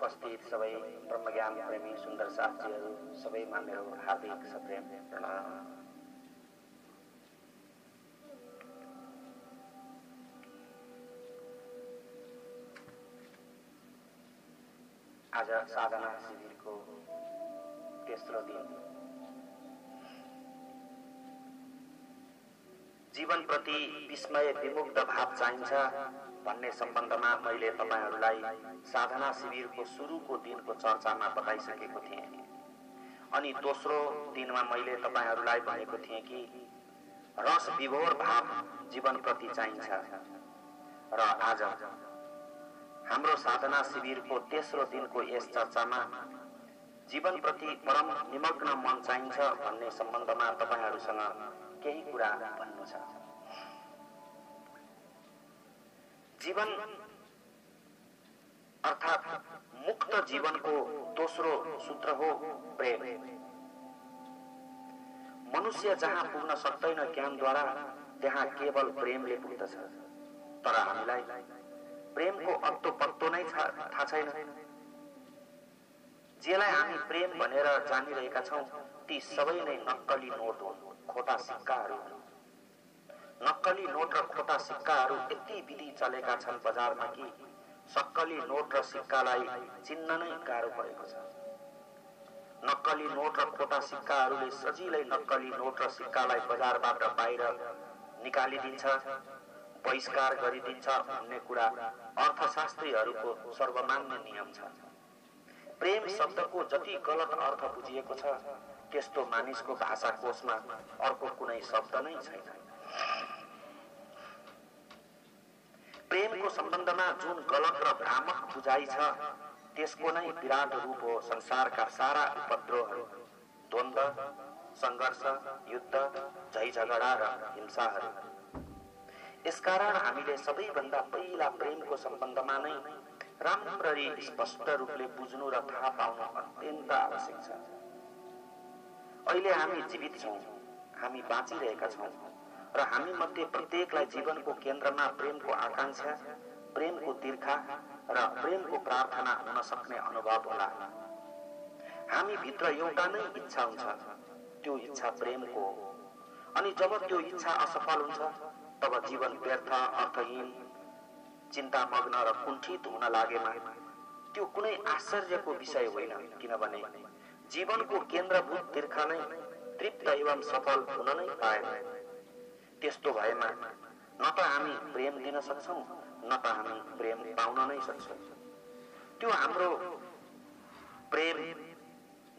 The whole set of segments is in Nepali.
उपस्थित सबै ब्रह्मज्ञान प्रेमी सुन्दर साथीहरू सबैमा मेरो हार्दिक सप्रेम प्रणाम। आज साधना शिविरको तेस्रो दिन। जीवनप्रति विस्मय विमुग्ध भाव चाहिन्छ भन्ने सम्बन्धमा मैले तपाईहरूलाई साधना शिविरको सुरुको दिनको चर्चामा बताइसकेको थिएँ। अनि दोस्रो दिनमा मैले तपाईहरूलाई भनेको थिएँ कि रस विभोर भाव जीवनप्रति चाहिन्छ। र आज हाम्रो साधना शिविरको तेस्रो दिनको यस चर्चामा जीवनप्रति परम निमग्न मन चाहिन्छ भन्ने सम्बन्धमा तपाईहरूसँग केही कुरा भन्नु छ। जीवन अर्थात मुक्त जीवनको दोस्रो सूत्र हो प्रेम। मनुष्य जहाँ पुग्न सक्दैन ज्ञानद्वारा त्यहाँ केवल प्रेमले पुग्दछ। तर हामीलाई प्रेमको अत्तो पत्तो नै थाहा छैन। जेलाई हामी प्रेम भनेर जानिरहेका छौं ती सबै नै नक्कली नोट हुन्, खोटा सिक्काहरू। नक्कली नोट र खोटा सिक्काहरू यति विधि चलेका छन् बजारमा कि सक्कली नोट र सिक्कालाई चिन्न नै गाह्रो परेको छ। नक्कली नोट र खोटा सिक्काहरूले सजिलै नक्कली नोट र सिक्कालाई बजारबाट बाहिर निकालिदिन्छ, बहिष्कार गरिदिन्छ भन्ने कुरा अर्थशास्त्रीहरूको सर्वमान्य नियम छ। प्रेम शब्दको जति गलत अर्थ बुझिएको छ त्यस्तो मानिसको भाषा कोशमा अर्को कुनै शब्द नै छैन। प्रेमको सम्बन्धमा जुन गलत र भ्रामक बुझाइ छ त्यसको नै विराट रूप हो संसारका सारा उपद्रवहरू, द्वन्द्व, संघर्ष, युद्ध, झै झगडा र हिंसाहरू। यसकारण हामीले सबैभन्दा पहिला प्रेमको सम्बन्धमा नै राम्ररी स्पष्ट रूपले बुझ्नु र थाहा पाउनु अत्यन्त आवश्यक छ। अहिले हामी जीवित छौं, हामी बाँचिरहेका छौं र हामी मध्ये प्रत्येकलाई जीवनको केन्द्रमा प्रेमको आकांक्षा, प्रेमको तिर्खा र प्रेमको प्रार्थना हुन सक्ने अनुभव होला। हामी भित्र एउटा नै इच्छा हुन्छ, त्यो इच्छा प्रेमको हो। अनि जब त्यो इच्छा असफल हुन्छ तब जीवन व्यर्थ, अर्थहीन, चिन्तामग्न र कुण्ठित हुन लागेमा त्यो कुनै आश्चर्यको विषय होइन, किनभने जीवनको केन्द्रभूत तिर्खा नै तृप्त एवं सफल हुन नै पाएन। त्यस्तो भएमा न त हामी प्रेम दिन सक्छौं न त हामी प्रेम पाउन नै सक्छौं। त्यो हाम्रो प्रेम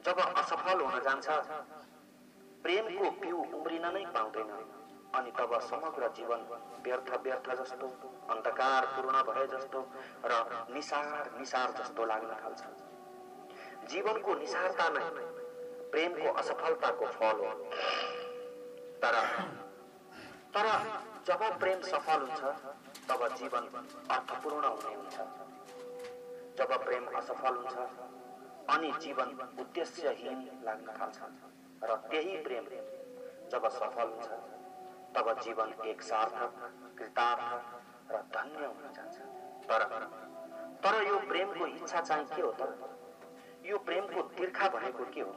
जब असफल हुन जान्छ प्रेमको बिउ उम्रिन नै पाउँदैन। अनि तब समग्र जीवन व्यर्थ व्यर्थ जस्तो, अन्धकार पूर्ण भए जस्तो र निसार निसार जस्तो लाग्न थाल्छ। जीवनको निसारता नै प्रेमको असफलताको फल हो। तर जब प्रेम सफल हुन्छ तब जीवन अर्थपूर्ण हुने हुन्छ। जब प्रेम असफल हुन्छ अनि जीवन उद्देश्यहीन लाग्न थाल्छ र त्यही प्रेम जब सफल हुन्छ तब जीवन एक सार्थक, कृतार्थ र धन्य हुन जान्छ। तर यो प्रेमको इच्छा चाहिँ के हो त? यो प्रेमको तिर्खा भनेको के हो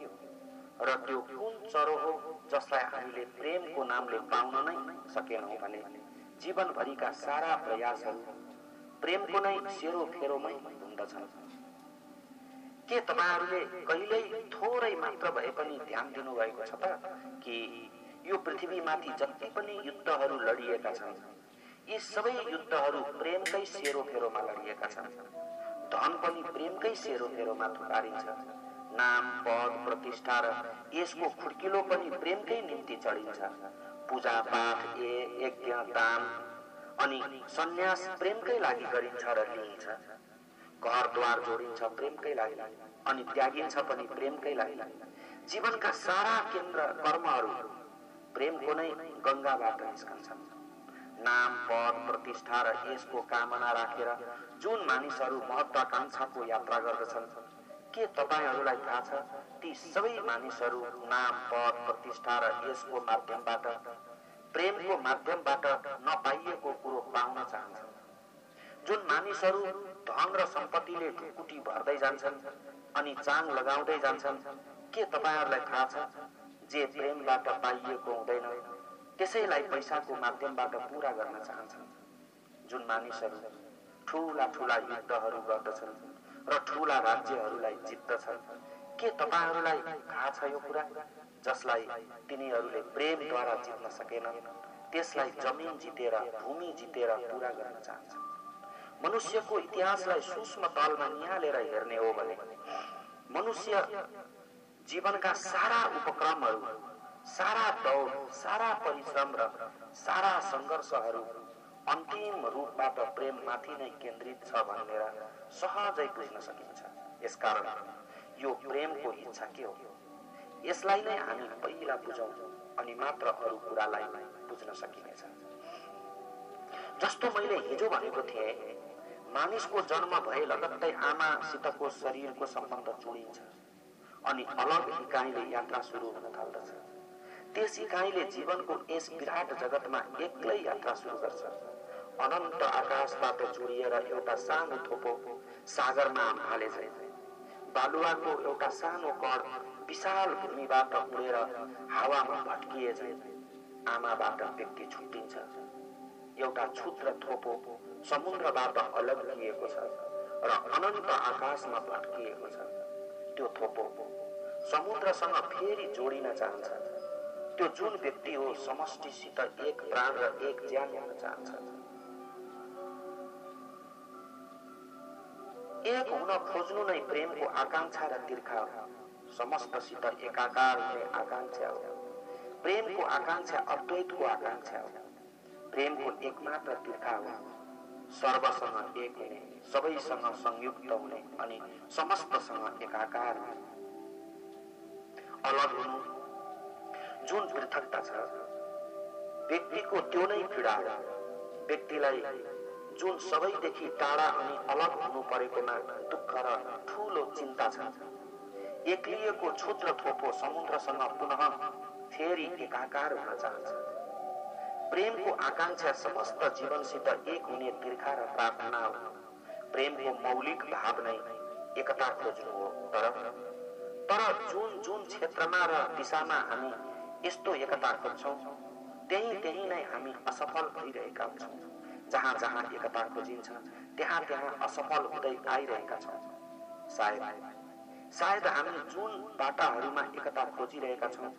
र त्यो कुन चरो हो जसलाई हामीले प्रेमको नामले पाउन नै सकेनौं भने जीवनभरिका सारा प्रयासहरू प्रेमको नै सेरोफेरोमै हुँदछन्। के तपाईहरूले कहिल्यै थोरै मात्र भए पनि ध्यान दिनुभएको छ त कि यो पृथ्वीमाथि जति पनि युद्धहरू लडिएका छन् यी सबै युद्धहरू प्रेमकै सेरोफेरोमा लडिएका छन्। धन पनि प्रेमकै सेरोफेरोमा थुपारिन्छ। नाम, पद, प्रतिष्ठा र यसको खुड्किलो पनि प्रेमकै निम्ति चढिन्छ। पूजा पाठ, यज्ञ, दान अनि सन्यास प्रेमकै लागि गरिन्छ र लिइन्छ। घरद्वार जोडिन्छ प्रेमकै लागि अनि त्यागिन्छ पनि प्रेमकै लागि। जीवनका सारा केन्द्र कर्महरू प्रेमको नै गंगाबाट निस्कन्छन्। नाम, पद, प्रतिष्ठा र यसको कामना राखेर जुन मानिसहरू महत्वाकांक्षाको यात्रा गर्दछन् के तपाईहरूलाई थाहा छ ती सबै मानिसहरू नाम, पद, प्रतिष्ठा र यसको माध्यमबाट प्रेमको माध्यमबाट नपाइएको कुरो पाउन चाहन्छन्। जुन मानिसहरू धन र सम्पत्तिले ढुकुटी भर्दै जान्छन् अनि चाङ लगाउँदै जान्छन्। के तपाईहरुलाई थाहा छ जे प्रेमबाट पाइएको हुँदैन त्यसैलाई पैसाको माध्यमबाट पूरा गर्न चाहन्छन्। जुन मानिसहरू ठूला ठूला युद्धहरू गर्दछन् र ठूला राज्यहरूलाई जित्दछन्, के तपाईहरुलाई थाहा छ यो कुरा? जसलाई तिनीहरूले प्रेमद्वारा जित्न सकेनन् त्यसलाई जमिन जितेर भूमि जितेर पूरा गर्न चाहन्छन्। मनुष्यको इतिहासलाई सूक्ष्म तलमा निहालेर हेर्ने हो भने मनुष्य जीवनका सारा उपक्रमहरू, सारा दौड, सारा परिश्रम र सारा संघर्षहरू अन्तिम रूपबाट प्रेममाथि नै केन्द्रित छ भनेर सहजै बुझ्न सकिन्छ। यसकारण यो प्रेमको इच्छा के हो यसलाई नै हामी पहिला बुझौं अनि मात्र अरू कुरालाई बुझ्न सकिनेछ। जस्तो मैले हिजो भनेको थिएँ, मानिसको जन्म भए लगत्तै आमासितको शरीरको सम्बन्ध जोडिन्छ अनि अलग इकाइले यात्रा सुरु हुन थाल्दछ। त्यस इकाइले जीवनको यस विराट जगतमा एक्लै यात्रा सुरु गर्छ। अनन्त आकाशबाट जोडिएर एउटा सानो थोपो सागरमा हाले झैं, बालुवाको एउटा सानो कण विशाल भूमिबाट उडेर हावामा भट्किए झैं आमाबाट व्यक्ति छुट्टिन्छ। एउटा क्षुद्र थोपो समुद्रबाट अलग लिएको छ र अनन्त आकाशमा भट्किएको छ। त्यो थोपो समुद्रसँग फेरि जोडिन चाहन्छ। त्यो जुन व्यक्ति हो समष्टिसित एक प्राण र एक ज्यान हुन चाहन्छ। एक हुन खोज्नु नै प्रेमको आकांक्षा र तिर्खा हो। समस्तसित एकाकार हुने आकांक्षा हो। प्रेमको आकांक्षा अद्वैतको आकांक्षा हो। प्रेमको एकमात्र तिर्खा हो सर्वसँग एक हुने, सबैसँग संयुक्त हुने अनि समस्तसँग एकाकार हुने। अलग हुनु जुन पृथकता छ व्यक्तिको त्यो नै पीडा हो। व्यक्तिलाई जुन सबैदेखि टाढा अनि अलग हुनु परेकोमा दुःख र ठूलो चिन्ता छ, एक्लिएको क्षुद्र थोपो समुद्रसँग पुनः फेरि एकाकार हुन चाहन्छ। प्रेमको आकांक्षा समस्त जीवनसित एक हुने तिर्खा र प्रार्थना हो। प्रेमको मौलिक भाव नै एकता खोज्नु हो। तर जुन जुन क्षेत्रमा र दिशामा हामी यस्तो एकता खोज्छौं त्यही नै हामी असफल भइरहेका हुन्छौं। जहाँ जहाँ एकता खोजिन्छ त्यहाँ त्यहाँ असफल हुँदै आइरहेका छौं। सायद हामी जुन बाटाहरूमा एकता खोजिरहेका छौं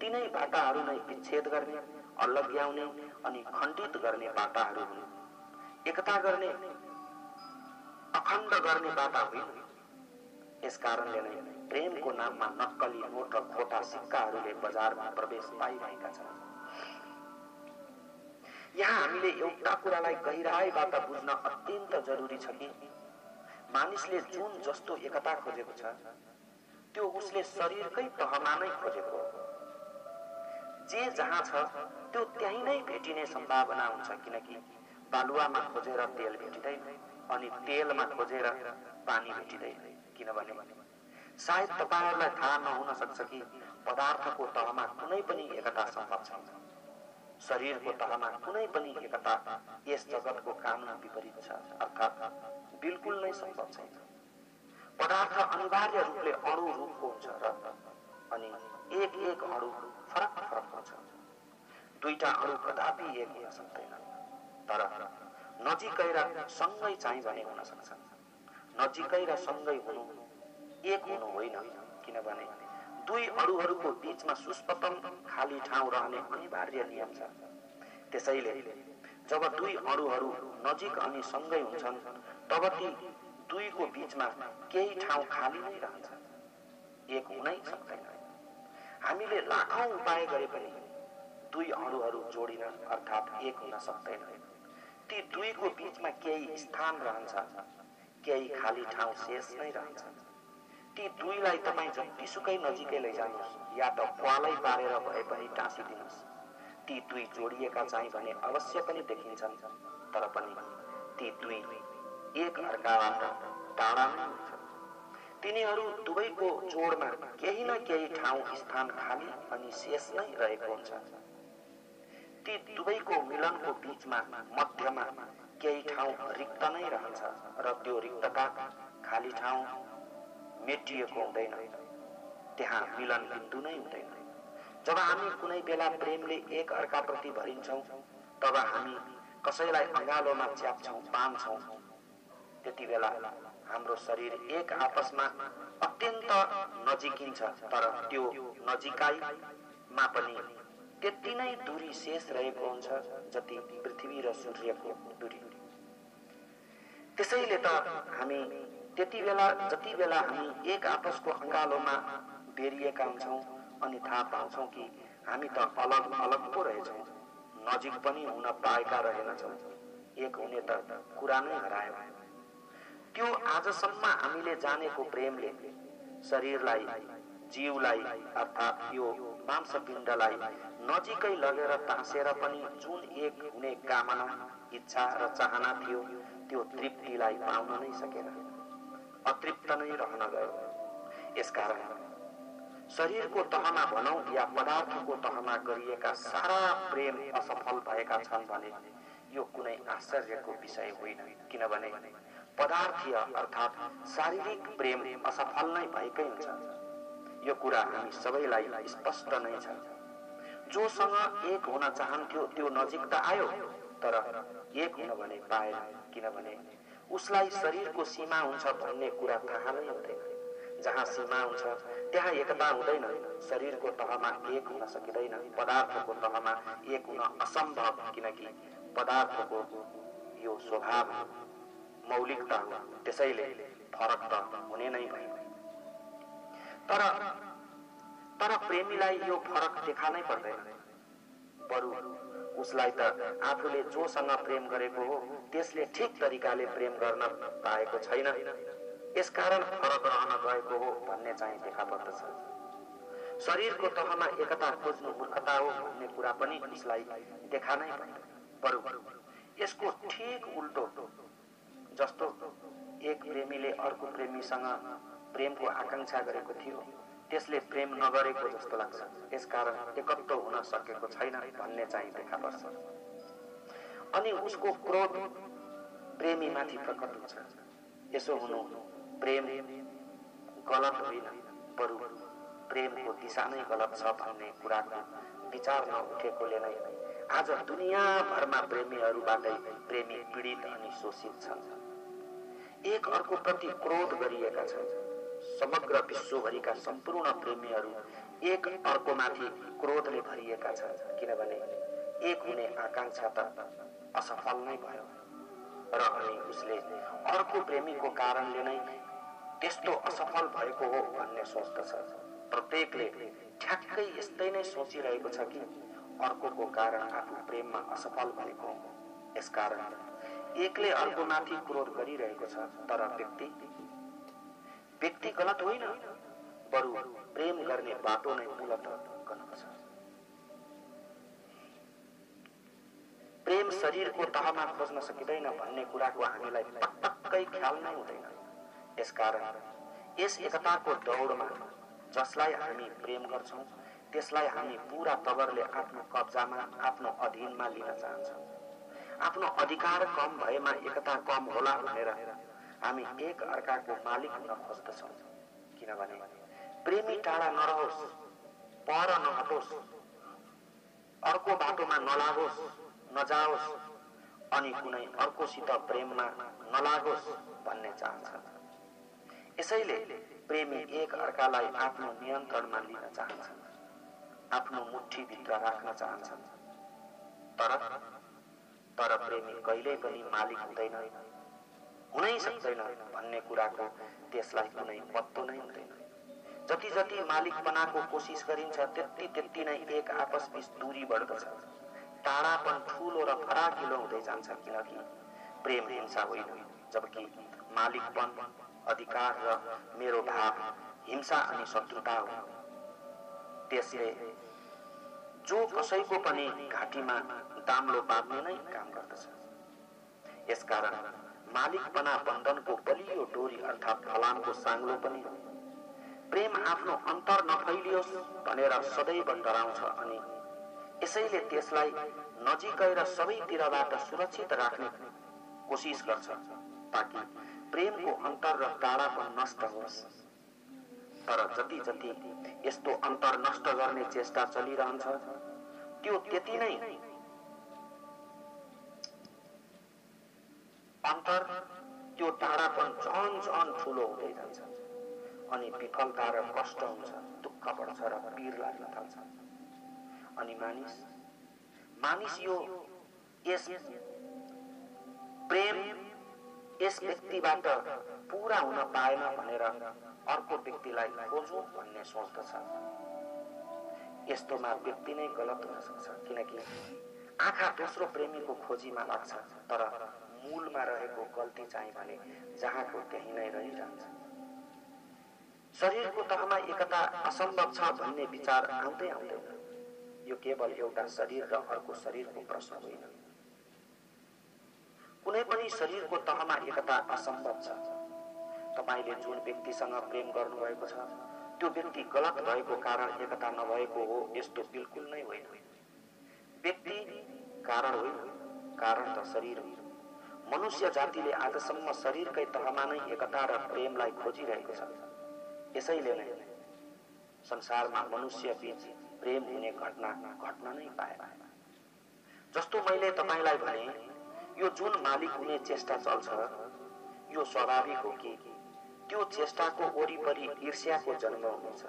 तिनै बाटाहरू नै विच्छेद गर्ने, अलग्याउने अनि खण्डित गर्ने बाटाहरू हुन्। एकता गर्ने, अखण्ड गर्ने बाटा होइन। यसकारणले नै प्रेमको नाममा नक्कली नोट र खोटा सिक्काहरूले बजारमा प्रवेश पाइरहेका छन्। यहाँ हामीले एउटा कुरालाई गहिराईबाट बुझ्न अत्यन्त जरुरी छ कि मानिसले जुन जस्तो एकता खोजेको छ त्यो उसले शरीरकै तहमा नै खोजेको हो। जे जहाँ छ त्यो त्यही नै भेटिने सम्भावना हुन्छ, किनकि बालुवामा खोजेर तेल भेटिँदैन अनि तेलमा खोजेर पानी भेटिँदैन। किनभने सायद तपाईहरुलाई थाहा नहुन सक्छ कि पदार्थको तहमा कुनै पनि एकता सम्भव छैन। शरीरको तहमा कुनै पनि एकता यस जगतको कानुन विपरीत छ, अर्थात् बिल्कुल नै सम्भव छैन। पदार्थ अनिवार्य रूपले अणु रूपको हुन्छ र अनि एक एक अणु फरक फरक हुन्छ। दुईटा अणु कदापि एक हुन सक्दैन, तर नजिकै र सँगै चाहिँ भने हुन सक्छन्। नजिकै र सँगै हुनु एक हुनु होइन, किनभने दुई अणुहरूको बीचमा सुस्पतम खाली ठाउँ रहने अनिवार्य नियम छ। त्यसैले जब दुई अणुहरू नजिक अनि सँगै हुन्छन् तब ती दुईको बीचमा केही ठाउँ खाली नै रहन्छ, एक हुनै सक्दैन। हामीले लाखौं उपाय गरे पनि दुई अणुहरू जोडिन अर्थात् एक हुन सक्दैन। ती दुईको बीचमा केही स्थान रहन्छ, केही खाली ठाउँ शेष नै रहन्छ। ती दुईलाई तपाई जतिसुकै नजिकै लैजानुस् या त क्वालै पारेर भए पनि टाँसिदिनुस्, ती दुई जोडिएका चाहिँ भने अवश्य पनि देखिन्छन्, तर पनि ती दुई एक अर्काबाट टाढा नै हुन्छन्। तिनीहरू दुवैको जोडमा केही न केही ठाउँ स्थान खाली अनि शेष नै रहेको हुन्छ। ती दुवैको मिलनको बीचमा मध्यमा केही ठाउँ रिक्त नै रहन्छ र त्यो रिक्तता खाली ठाउँ मेटिएको हुँदैन, त्यहाँ मिलन बिन्दु नै हुँदैन। जब हामी कुनै बेला प्रेमले एक अर्काप्रति भरिन्छौँ तब हामी कसैलाई अँगालोमा च्याप्छौँ, बाँध्छौँ, त्यति बेला हाम्रो शरीर एक आपसमा अत्यन्त नजिकिन्छ, तर त्यो नजिकाइमा पनि त्यति नै दूरी शेष रहेको हुन्छ जति पृथ्वी र सूर्यको दूरी। त्यसैले त हामी त्यति बेला जति बेला हामी एक आपसको अँगालोमा बेरिएका हुन्छौँ अनि थाहा पाउँछौँ कि हामी त अलग अलग पो रहेछौँ, नजिक पनि हुन पाएका रहेनछौँ, एक हुने त कुरा नै हरायो। त्यो आजसम्म हामीले जानेको प्रेमले शरीरलाई, जीवलाई अर्थात् यो मांसपिण्डलाई नजिकै लगेर टाँसेर पनि जुन एक हुने कामना, इच्छा र चाहना थियो त्यो तृप्तिलाई पाउन नै सकेन, अतृप्त नै रहन गयो। यसकारण शरीरको तहमा भनौं या पदार्थको तहमा गरिएका सारा प्रेम असफल भएका छन् भने यो कुनै आश्चर्यको विषय होइन, किनभने पदार्थीय अर्थात् शारीरिक प्रेम असफल नै भएकै हुन्छ। यो कुरा हामी सबैलाई स्पष्ट नै छ। जोसँग एक हुन चाहन्थ्यो त्यो नजिक त आयो, तर एक हुन भने पाएन, किनभने उसलाई शरीरको सीमा हुन्छ भन्ने कुरा थाहा नै हुँदैन। जहाँ सीमा हुन्छ त्यहाँ एकता हुँदैन। शरीरको तहमा एक हुन सकिँदैन, पदार्थको तहमा एक हुन असम्भव, किनकि पदार्थको यो स्वभाव मौलिकता हो, त्यसैले फरक त हुने नै भयो। तर प्रेमीलाई यो फरक देखा नै पर्दैन, बरु उसलाई त आफूले जोसँग प्रेम गरेको हो त्यसले ठीक तरिकाले प्रेम गर्न पाएको छैन, यसकारण फरक रहन गएको हो भन्ने चाहिँ देखा पर्दछ। शरीरको तहमा एकता खोज्नु मूर्खता हो भन्ने कुरा पनि उसलाई देखा नै पर्दैन, बरु यसको ठीक उल्टो, जस्तो एक प्रेमीले अर्को प्रेमीसँग प्रेमको आकांक्षा गरेको थियो त्यसले प्रेम नगरेको जस्तो लाग्छ, यसकारण एकत्व हुन सकेको छैन भन्ने चाहिँ देखा पर्छ। अनि उसको क्रोध प्रेमीमाथि प्रकट हुन्छ। यसो हुनु प्रेम गलत होइन, बरु प्रेमको दिशा नै गलत छ भन्ने कुराको विचार नउठेकोले नै आज दुनियाँभरमा प्रेमीहरूबाटै प्रेमी पीडित अनि शोषित छन्। एक अर्को प्रति क्रोध गरिएका छन्। समग्र विश्वभरिका सम्पूर्ण प्रेमीहरू एक अर्कोमाथि क्रोधले भरिएका छन्, किनभने एक हुने आकांक्षा त असफल नै भयो र अनि उसले अर्को प्रेमीको कारणले नै त्यस्तो असफल भएको हो भन्ने सोच्दछ। प्रत्येकले ठ्याक्कै यस्तै नै सोचिरहेको छ कि अर्कोको कारण आफू प्रेममा असफल भएको हो, यसकारण एकले अर्कोमाथि क्रोध गरिरहेको छ। तर व्यक्ति गलत होइन, बरु प्रेम गर्ने बाटो नै मूलतः गलत छ। प्रेम शरीरको तहमा खोज्न सकिँदैन भन्ने कुराको हामीलाई पटक्कै ख्याल नै हुँदैन। यसकारण यस एकताको दौडमा जसलाई हामी प्रेम गर्छौं त्यसलाई हामी पूरा तवरले आफ्नो कब्जामा, आफ्नो अधीनमा लिन चाहन्छौं। आफ्नो अधिकार कम भएमा एकता कम होला भनेर हामी एक अर्काको मालिक हुन खोज्दछौं, किनभने प्रेमी टाढा नरहोस्, पर नहटोस्, अर्को बाटोमा नलागोस्, नजाओस् अनि कुनै अर्कोसित प्रेममा नलागोस् भन्ने चाहन्छन्। यसैले प्रेमी एक अर्कालाई आफ्नो नियन्त्रणमा लिन चाहन्छन्, आफ्नो मुठ्ठीभित्र राख्न चाहन्छन्। तर प्रेमी कहिल्यै पनि मालिक हुँदैन, हुनै सक्दैन भन्ने कुराको त्यसलाई कुनै पत्तो नै हुँदैन। जति जति मालिक बनाको कोसिस गरिन्छ त्यति नै एक आपसबीच दूरी बढ्दछ, टाढापन ठूलो र फराकिलो हुँदै जान्छ, किनकि प्रेम हिंसा होइन, जबकि मालिकपन, अधिकार र मेरो भाव हिंसा अनि शत्रुता हो। त्यसले जो कसैको पनि घाँटीमा दाम्लो बाँध्ने नै काम गर्दछ। यसकारण मालिकपना बन्धनको बलियो डोरी अर्थात् फलामको साङ्लो पनि हो। प्रेम आफ्नो अन्तर नफैलियोस् भनेर सदैव डराउँछ अनि यसैले त्यसलाई नजिकै र सबैतिरबाट सुरक्षित राख्ने कोसिस गर्छ ताकि प्रेमको अन्तर र टाढापन नष्ट होस्। तर जति जति यस्तो अन्तर नष्ट गर्ने चेष्टा चलिरहन्छ त्यो त्यति नै अन्तर त्यो टाढापन झन झन ठुलो हुँदै जान्छ अनि विफलता र कष्ट हुन्छ, दुःख बढ्छ र पीर लाग्न थाल्छ। अनि मानिस यो यस प्रेम यस व्यक्तिबाट पूरा हुन पाएन भनेर अर्को व्यक्तिलाई खोजौं भन्ने सोच्दछ। यस्तोमा व्यक्ति नै गलत हुन सक्छ, किनकि आँखा दोस्रो प्रेमीको खोजीमा लाग्छ तर मूलमा रहेको गल्ती चाहिँ भने जहाँको त्यही नै रहिरहन्छ। शरीरको तहमा एकता असम्भव छ भन्ने विचार आउँदै आउँदैन। यो केवल एउटा शरीर र अर्को शरीरको प्रश्न होइन। कुनै पनि शरीरको तहमा एकता असम्भव छ। तपाईले जुन व्यक्तिसँग प्रेम गर्नुभएको छ त्यो व्यक्ति गलत भएको कारण एकता नभएको हो यस्तो बिल्कुल नै होइन। व्यक्ति कारण होइन, कारण त शरीर हो। मनुष्य जातिले आजसम्म शरीरकै तहमा नै एकता र प्रेमलाई खोजिरहेको छ। यसैले नै संसारमा मनुष्य बीच प्रेम हुने घटना घट्न नै पाएन। जस्तो मैले तपाईलाई भने, यो जुन मालिक हुने चेष्टा चल्छ यो स्वाभाविक हो कि त्यो चेष्टाको वरिपरि ईर्ष्याको जन्म हुनेछ।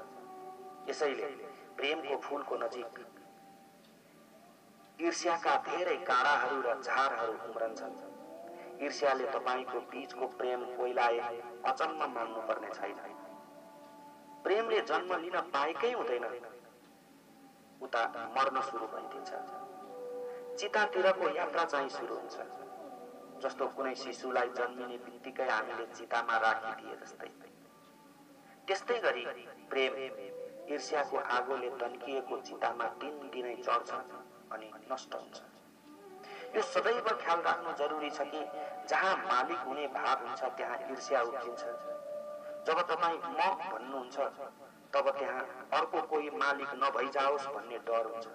यसैले प्रेमको फूलको नजिक ईर्ष्याका धेरै काँडाहरू र झारहरू उम्रन्छन्। ईर्ष्याले तपाईको बीचको प्रेम कोइलाए अचम्म मान्नु पर्ने छैन। प्रेमले जन्म लिन पाएकै हुँदैन, उता मर्न सुरु भइदिन्छ। चितातिरको यात्रा चाहिँ सुरु हुन्छ। जस्तो कुनै शिशुलाई जन्मिने बित्तिकै हामीले चितामा राखिदिए जस्तै। त्यस्तै गरी प्रेम ईर्ष्याको आगोले तन्किएको चितामा दिनदिनै चढ्छ अनि नष्ट हुन्छ। यो सदैव ख्याल राख्नु जरुरी छ कि जहाँ मालिक हुने भाव हुन्छ त्यहाँ ईर्ष्या उब्जिन्छ। जब तपाईँ म भन्नुहुन्छ तब त्यहाँ अर्को कोही मालिक नभइजाओस् भन्ने डर हुन्छ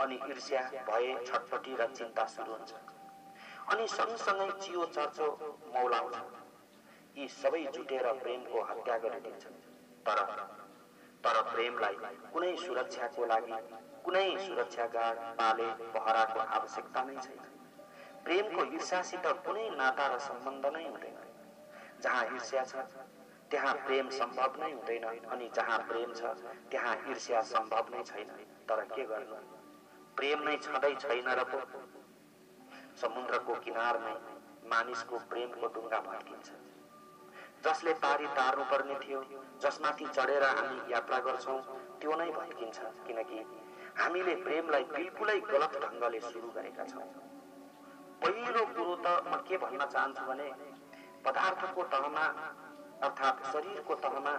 अनि ईर्ष्या, भय, छटपटी र चिन्ता सुरु हुन्छ। अनि सँगसँगै चियो चर्चो मौलाउँछ। यी सबै जुटेर प्रेमको हत्या गरिदिन्छन्। तर प्रेमलाई कुनै सुरक्षाको लागि कुनै सुरक्षा गार्ड, पाले, पहराको आवश्यकता नै छैन। प्रेमको ईर्ष्यासित कुनै नाता र सम्बन्ध नै हुँदैन। जहाँ ईर्ष्या छ त्यहाँ प्रेम सम्भव नै हुँदैन अनि जहाँ प्रेम छ त्यहाँ ईर्ष्या सम्भव नै छैन। तर के गर्नु, प्रेम नै छँदै छैन र पो। समुद्रको किनारमै मानिसको प्रेमको डुङ्गा भड्किन्छ। जसले पारी तार्नु पर्ने थियो, जसमाथि चढेर हामी यात्रा गर्छौं त्यो नै भड्किन्छ, किनकि हामीले प्रेमलाई बिल्कुलै गलत ढंगले सुरु गरेका छौं। पहिलो कुरो त म के भन्न चाहन्छु भने पदार्थको तहमा अर्थात शरीरको तहमा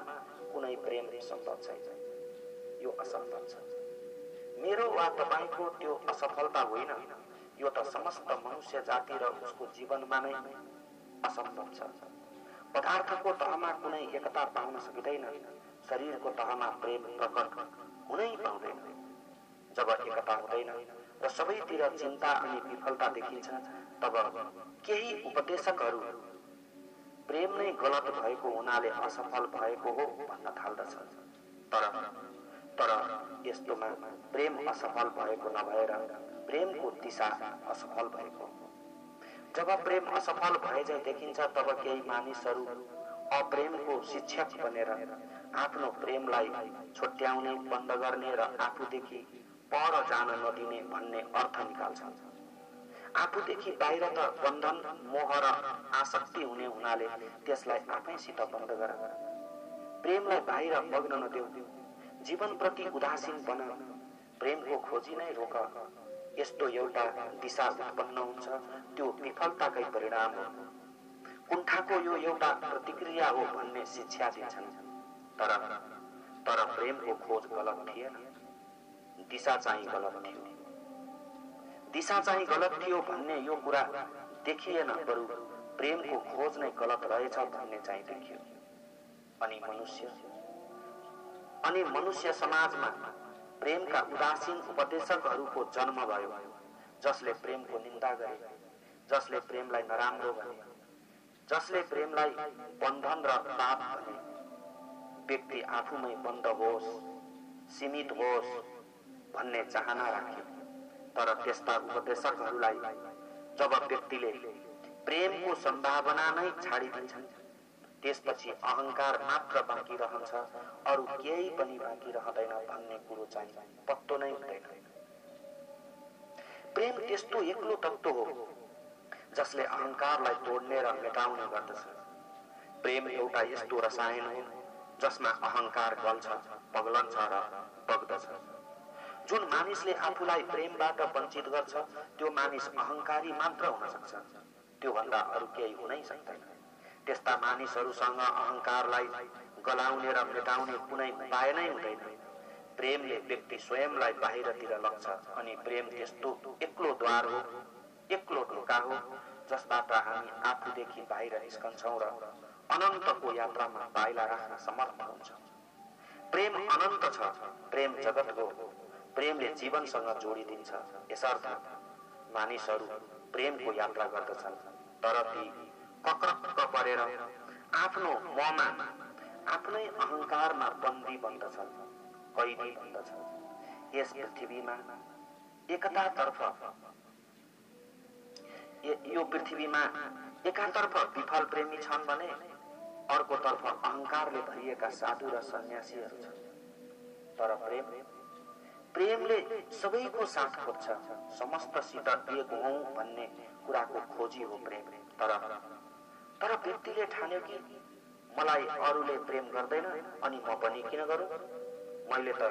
कुनै प्रेम सम्भव छैन। यो असम्भव छ। मेरो वा तपाईको त्यो असफलता होइन, यो त समस्त मनुष्य जाति र उसको जीवनमा नै असम्भव छ। पदार्थको तहमा कुनै एकता पाउन सकिँदैन, शरीरको तहमा प्रेम प्रकट हुनै पाउँदैन। जब एकता हुँदैन र सबैतिर चिन्ता अनि विफलता देखिन्छ तब केही उपदेशकहरू प्रेम नै गलत भएको हुनाले असफल भएको हो भन्न थाल्दछ। तर यस्तोमा प्रेम असफल भएको नभएर प्रेमको दिशा असफल भएको। जब प्रेम असफल भएझै देखिन्छ तब केही मानिसहरू अप्रेमको शिक्षक बनेर आफ्नो प्रेमलाई छोट्याउने, बन्द गर्ने र आफूदेखि पर जान नदिने भन्ने अर्थ निकाल्छन्। आफूदेखि बाहिर त बन्धन, मोह र आसक्ति हुने हुनाले त्यसलाई आफैसित बन्द गर। प्रेमलाई बाहिर बग्न नदेऊ। जीवनप्रति उदासीन बन। प्रेमको खोजी नै रोक। यस्तो एउटा दिशा उत्पन्न हुन्छ, त्यो विफलताकै परिणाम हो। कुण्ठाको यो एउटा प्रतिक्रिया हो भन्ने शिक्षा दिन्छन्। तर प्रेमको खोज गलत थिएन, दिशा चाहिँ गलत थियो। दिशा चाहिँ गलत थियो भन्ने यो कुरा देखिएन, बरु प्रेमको खोज नै गलत रहेछ भन्ने चाहिँ देखियो। अनि मनुष्य समाजमा प्रेमका उदासीन उपदेशकहरूको जन्म भयो, जसले प्रेमको निन्दा गरे, जसले प्रेमलाई नराम्रो भने, जसले प्रेमलाई बन्धन र पाप भने, व्यक्ति आफूमै बन्द होस्, सीमित होस् भन्ने चाहना राखे। तर त्यस्ता उपदेशकहरूलाई जब व्यक्तिले प्रेमको सम्भावना नै छाडिदिन्छन्, त्यसपछि अहंकार मात्र बाँकी रहन्छ, अरू केही पनि बाँकी रहँदैन भन्ने कुरो चाहिँ पत्तो नै हुँदैन। प्रेम त्यस्तो एक्लो तत्त्व हो जसले अहंकारलाई तोड्ने र मेटाउने गर्दछ। प्रेम एउटा यस्तो रसायन हो जसमा अहंकार गल्छ, पग्लन्छ र बग्दछ। जुन मानिसले आफूलाई प्रेमबाट वञ्चित गर्छ त्यो मानिस अहंकारी मात्र हुन सक्छ, त्यो भन्दा अरू केही हुनै सक्दैन। त्यस्ता मानिसहरूसँग अहंकारलाई गलाउने र मेटाउने कुनै उपाय नै हुँदैन। प्रेमले व्यक्ति स्वयंलाई बाहिरतिर लग्छ अनि प्रेम त्यस्तो एक्लो द्वार हो, एक्लो ढोका हो जसबाट हामी आफूदेखि बाहिर निस्कन्छौं र अनन्तको यात्रामा पाइला राख्न समर्थ हुन्छौं। प्रेम अनन्त छ, प्रेम जगत हो, प्रेमले जीवनसँग जोडिदिन्छ। यसर्थ मानिसहरू प्रेमको यात्रा गर्दछन्, तर ती कक्रक्क परेर आफ्नो ममा, आफ्नै अहंकारमा बन्दी बन्दछन्, कैदी बन्दछन्। यस पृथ्वीमा यो पृथ्वीमा एकातर्फ विफल प्रेमी छन् भने अर्कोतर्फ अहंकारले भरिएका साधु र सन्यासीहरू छन्। तर प्रेमले सबैको साथ खोज्छ, समस्तसित एक हौं भन्ने कुराको खोजी हो प्रेम। तर व्यक्तिले ठान्यो कि मलाई अरूले प्रेम गर्दैन अनि म पनि किन गरौं, मैले त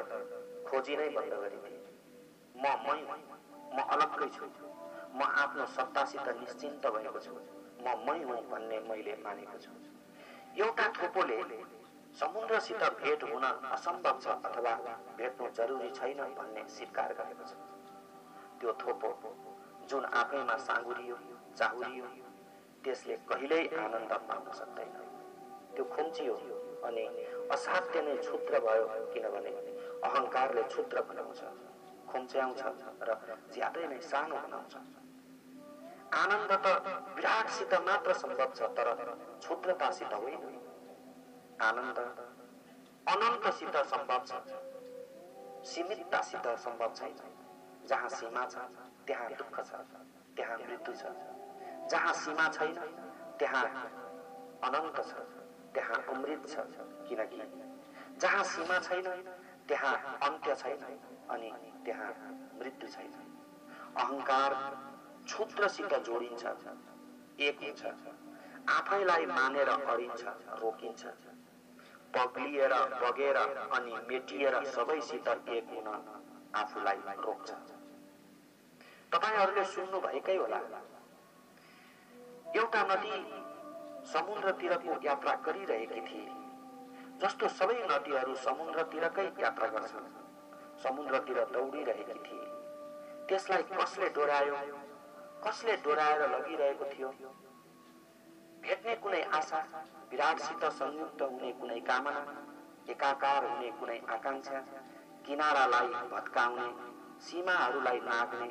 खोजी नै बन्द गरिदिए, म अलग्गै छु, म आफ्नो सत्तासित निश्चिन्त भएको छु, मै हुँ भन्ने मैले मानेको छु। एउटा थोपोले समुद्रसित भेट हुन असम्भव छ अथवा भेट्नु जरुरी छैन भन्ने स्वीकार गरेको छ। त्यो थोपो जुन आफैमा साँगुरियो, चाहुरियो, त्यसले कहिल्यै आनन्द पाउन सक्दैन। त्यो खुम्चियो अनि असाध्य नै क्षुद्र भयो, किनभने अहंकारले क्षुद्र बनाउँछ, खुम्च्याउँछ र ज्यादै नै सानो बनाउँछ। आनन्द त विराटसित मात्र सम्भव छ, तर क्षुद्रतासित होइन। आनन्द अनन्तसित सम्भव छ, सीमिततासित सम्भव छैन। जहाँ सीमा छ त्यहाँ दुःख छ, त्यहाँ मृत्यु छ। जहाँ सीमा छैन त्यहाँ अनन्त छ, त्यहाँ अमृत छ, किनकि जहाँ सीमा छैन त्यहाँ अन्त्य छैन अनि त्यहाँ मृत्यु छैन। अहंकार क्षुद्रसित जोडिन्छ, एक हुन्छ, आफैलाई मानेर अडिन्छ, रोकिन्छ, पग्लिएर बगेर अनि मेटिएर सबैसित एक हुन आफूलाई रोक्छ। तपाईहरुले सुन्नु भएकै होला, एउटा नदी समुद्रतिरको यात्रा गरिरहेकी थिए। जस्तो सबै नदीहरू समुद्रतिरकै यात्रा गर्छन्, समुद्रतिर दौडिरहेकी थिए। त्यसलाई कसले डोरायो, कसले डोराएर लगिरहेको थियो? भेट्ने कुनै आशा, विराटसित संयुक्त हुने कुनै कामना, एकाकार हुने कुनै आकांक्षा, किनारालाई भत्काउने, सीमाहरूलाई नाग्ने,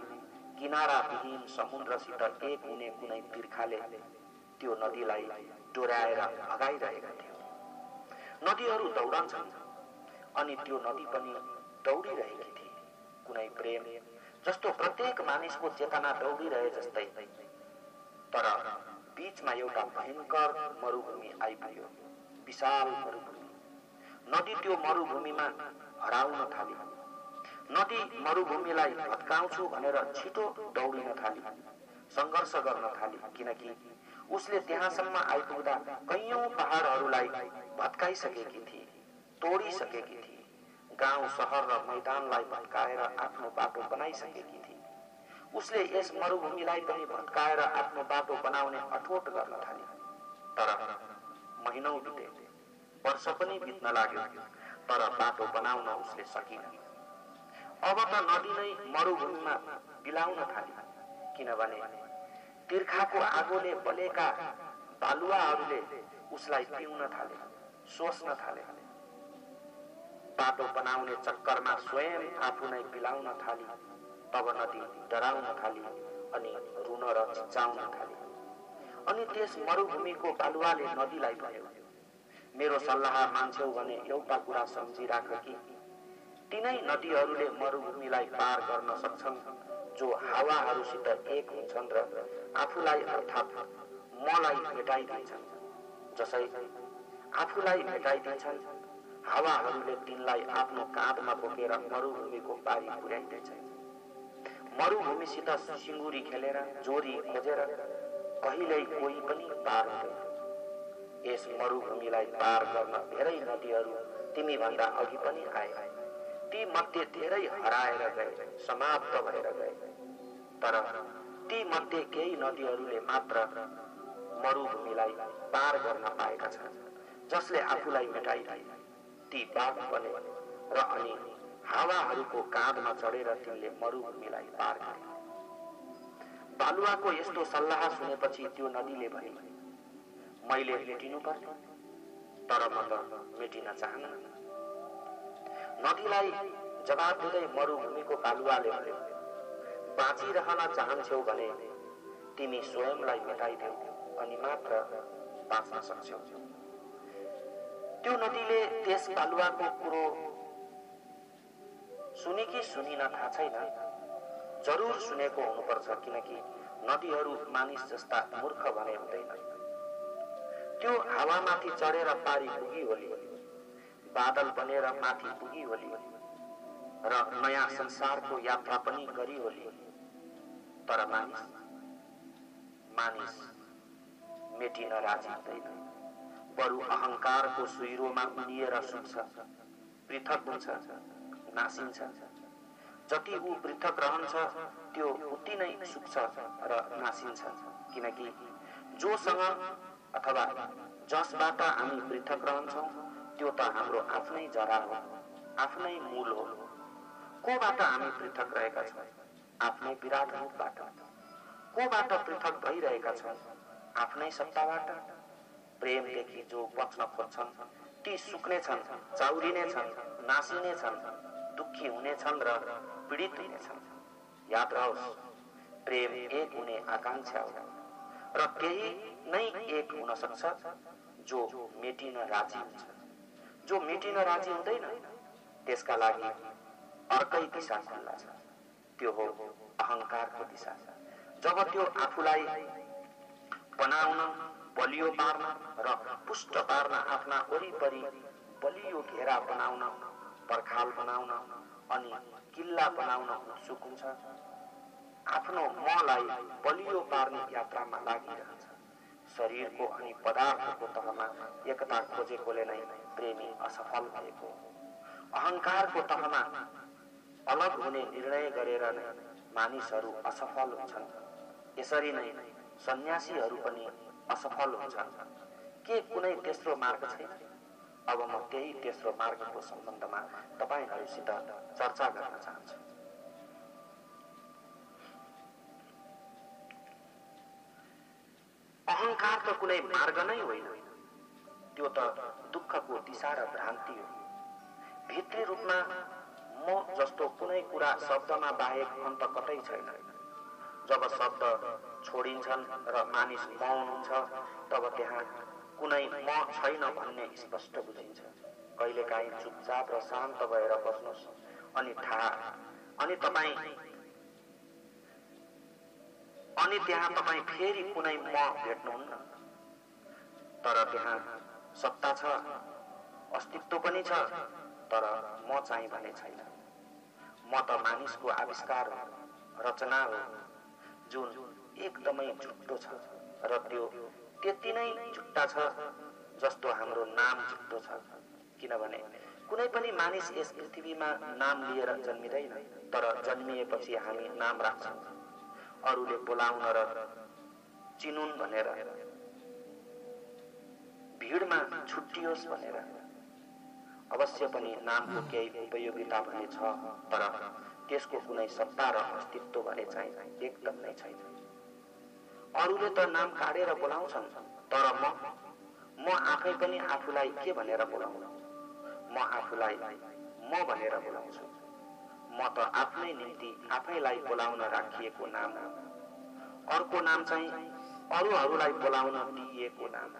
किनाराविहीन समुद्रसित एक हुने कुनै बिर्खाले त्यो नदीलाई डोराएर भगाइरहेका थियो। नदीहरू दौडन्छन् अनि त्यो नदी पनि दौडिरहेकी थिए। कुनै प्रेम जस्तो प्रत्येक मानिसको चेतना दौडिरहे जस्तै। तर बीचमा एउटा भयंकर मरुभूमि आइपुग्यो, विशाल मरुभूमि। नदी त्यो मरुभूमिमा हराउन थाली। नदी मरुभूमिलाई भत्काउँछु भनेर छिटो दौडिन थाली, संघर्ष गर्न थाली, किनकि उसले त्यहाँसम्म आइपुग्दा कैयौं पहाडहरूलाई भत्काइसकेकी थिए, तोडिसकेकी थिए। गाउँ शहर र मैदानलाई भत्काएर आफ्नो बाटो बनाइसकेकी थिए। उसले यस मरुभूमिलाई पनि भत्काएर आफ्नो बाटो बनाउने अठोट गर्न थाली। तर महिनौं बिते, वर्ष पनि बित्न लाग्यो, तर बाटो बनाउन उसले सकिन। अब त नदी नै मरुभूमिमा बिलाउन थाली, किनभने तिर्खाको आगोले बलेका बालुवाहरूले उसलाई पिउन थाले, सोच्न थाले। बाटो बनाउने चक्करमा स्वयं आफू नै बिलाउन थाली। तब नदी डराउन थाली, अनि रुन र चिच्याउन थाले। अनि त्यस मरुभूमिको बालुवाले नदीलाई भन्यो, मेरो सल्लाह मान्छौ भने एउटा कुरा सम्झिराख कि तिनै नदीहरूले मरुभूमिलाई पार गर्न सक्छन् जो हावाहरूसित एक हुन्छन् र आफूलाई अर्थात् मलाई भेटाइदिन्छन्। जसै आफूलाई भेटाइदिन्छन्, हावाहरूले तिनलाई आफ्नो काँधमा बोकेर मरुभूमिको पारी पुर्याइदिन्छन्। मरुभूमिसित सिङ्गुरी खेलेर जोरी खोजेर कहिल्यै कोही पनि पार हुँदैन। यस मरुभूमिलाई पार गर्न धेरै नदीहरू तिमी भन्दा अघि पनि आए। ती मध्ये धेरै हराएर गए, समाप्त भएर गए। तर ती मध्ये केही नदीहरूले मात्र मरुभूमिलाई पार गर्न पाएका छन्, जसले आफूलाई मेटाइदिए। ती बाघ बने र अनि हावाहरूको काँधमा चढेर तिनले मरुभूमिलाई पार गरे। बालुवाको यस्तो सल्लाह सुनेपछि त्यो नदीले भने, मैले मेटिनु पर्ने, तर म त मेटिन चाहन्न। नदीलाई जवाब दिँदै मरुभूमिको बालुवाले भन्यो, बाँचिरहन चाहन्छौ भने तिमी स्वयंलाई मेटाइदेऊ अनि मात्र बाँच्न सक्छौ। त्यो नदीले त्यस बालुवाको कुरो सुनि कि सुनिन थाहा छैन, जरुर सुनेको हुनुपर्छ, किनकि नदीहरू मानिस जस्ता मूर्ख भने हुँदैन। त्यो हावामाथि चढेर पारी पुगी होली, बादल बनेर माथि पुगी होली र नयाँ संसारको यात्रा पनि गरी होली। तर मानिस मेटिन राजी हुँदैन, बरु अहंकारको सुइरोमा उनिएर सुक्छ, पृथक हुन्छ, नासिन्छ। जति ऊ पृथक रहन्छ त्यो उति नै सुक्छ र नासिन्छ, किनकि जोसँग अथवा जसबाट हामी पृथक रहन्छौं त्यो त हाम्रो आफ्नै जरा हो, आफ्नै मूल हो। कोबाट हामी पृथक रहेका छौं? आफ्नै विराट रूपबाट। कोबाट पृथक भइरहेका छौं? आफ्नै सत्ताबाट। प्रेमदेखि जो बच्न खोज्छन् ती सुक्नेछन्, चाउरिनेछन्, नासिनेछन्, दुखी हुनेछन् र पीडित हुनेछन्। याद रहोस्, प्रेम एक हुने आकांक्षा हो र त्यही नै एक हुन सक्छ जो मेटिन राजी हुन्छ। जो मेटिन राजी हुँदैन त्यसका लागि अर्कै दिशा खुल्ला छ, त्यो हो अहंकारको दिशा। जब त्यो आफूलाई बनाउन, बलियो पार्न र पुष्ट पार्न आफ्ना वरिपरि बलियो घेरा बनाउन, पर्खाल बनाउन अनि किल्ला बनाउन उत्सुक हुन्छ, आफ्नो मलाई बलियो पार्ने यात्रामा लागिरहन्छ। शरीरको अनि पदार्थको तहमा एकता खोजेकोले नै प्रेमी असफल भएको। अहंकारको तहमा अलग हुने निर्णय गरेर नै मानिसहरू असफल हुन्छन्। यसरी नै सन्यासीहरू पनि असफल हुन्छन्। के कुनै तेस्रो मार्ग छैन? अब म त्यही तेस्रो मार्गको सम्बन्धमा तपाईहरुसित चर्चा गर्न चाहन्छु। अहंकार त कुनै मार्ग नै होइन, त्यो त दुःखको दिशा र भ्रान्ति हो। भित्री रूपमा म जस्तो कुनै कुरा शब्दमा बाहेक अन्त कतै छैन। जब शब्द छोडिन्छन् र मानिस मौन हुन्छ तब त्यहाँ कुनै म छैन भन्ने स्पष्ट बुझिन्छ। कहिलेकाहीँ चुपचाप र शान्त भएर बस्नुहोस् अनि त्यहाँ तपाईं फेरि कुनै म भेट्नुहुन्न। तर त्यहाँ सत्ता छ, अस्तित्व पनि छ, तर म चाहिँ भने छैन। म त मानिसको आविष्कार हो, रचना हो, जुन एकदमै झुट्टो छ र त्यो त्यति नै झुट्टा छ जस्तो हाम्रो नाम झुट्टो छ। किनभने कुनै पनि मानिस यस पृथ्वीमा नाम लिएर जन्मिँदैन, तर जन्मिएपछि हामी नाम राख्छौं, अरूले बोलाउन र चिनुन् भनेर, भीडमा छुट्टियोस् भनेर। अवश्य पनि नामको केही उपयोगिता भने छ, तर त्यसको कुनै सत्ता र अस्तित्व भने चाहिँ एकदम नै छैन। अरूले त नाम काटेर बोलाउँछन्, तर म आफै पनि आफूलाई के भनेर बोलाउनु? म आफूलाई म भनेर बोलाउँछु। म त आफ्नै निम्ति आफैलाई बोलाउन राखिएको नाम हो। अर्को नाम चाहिँ अरूहरूलाई बोलाउन दिइएको नाम।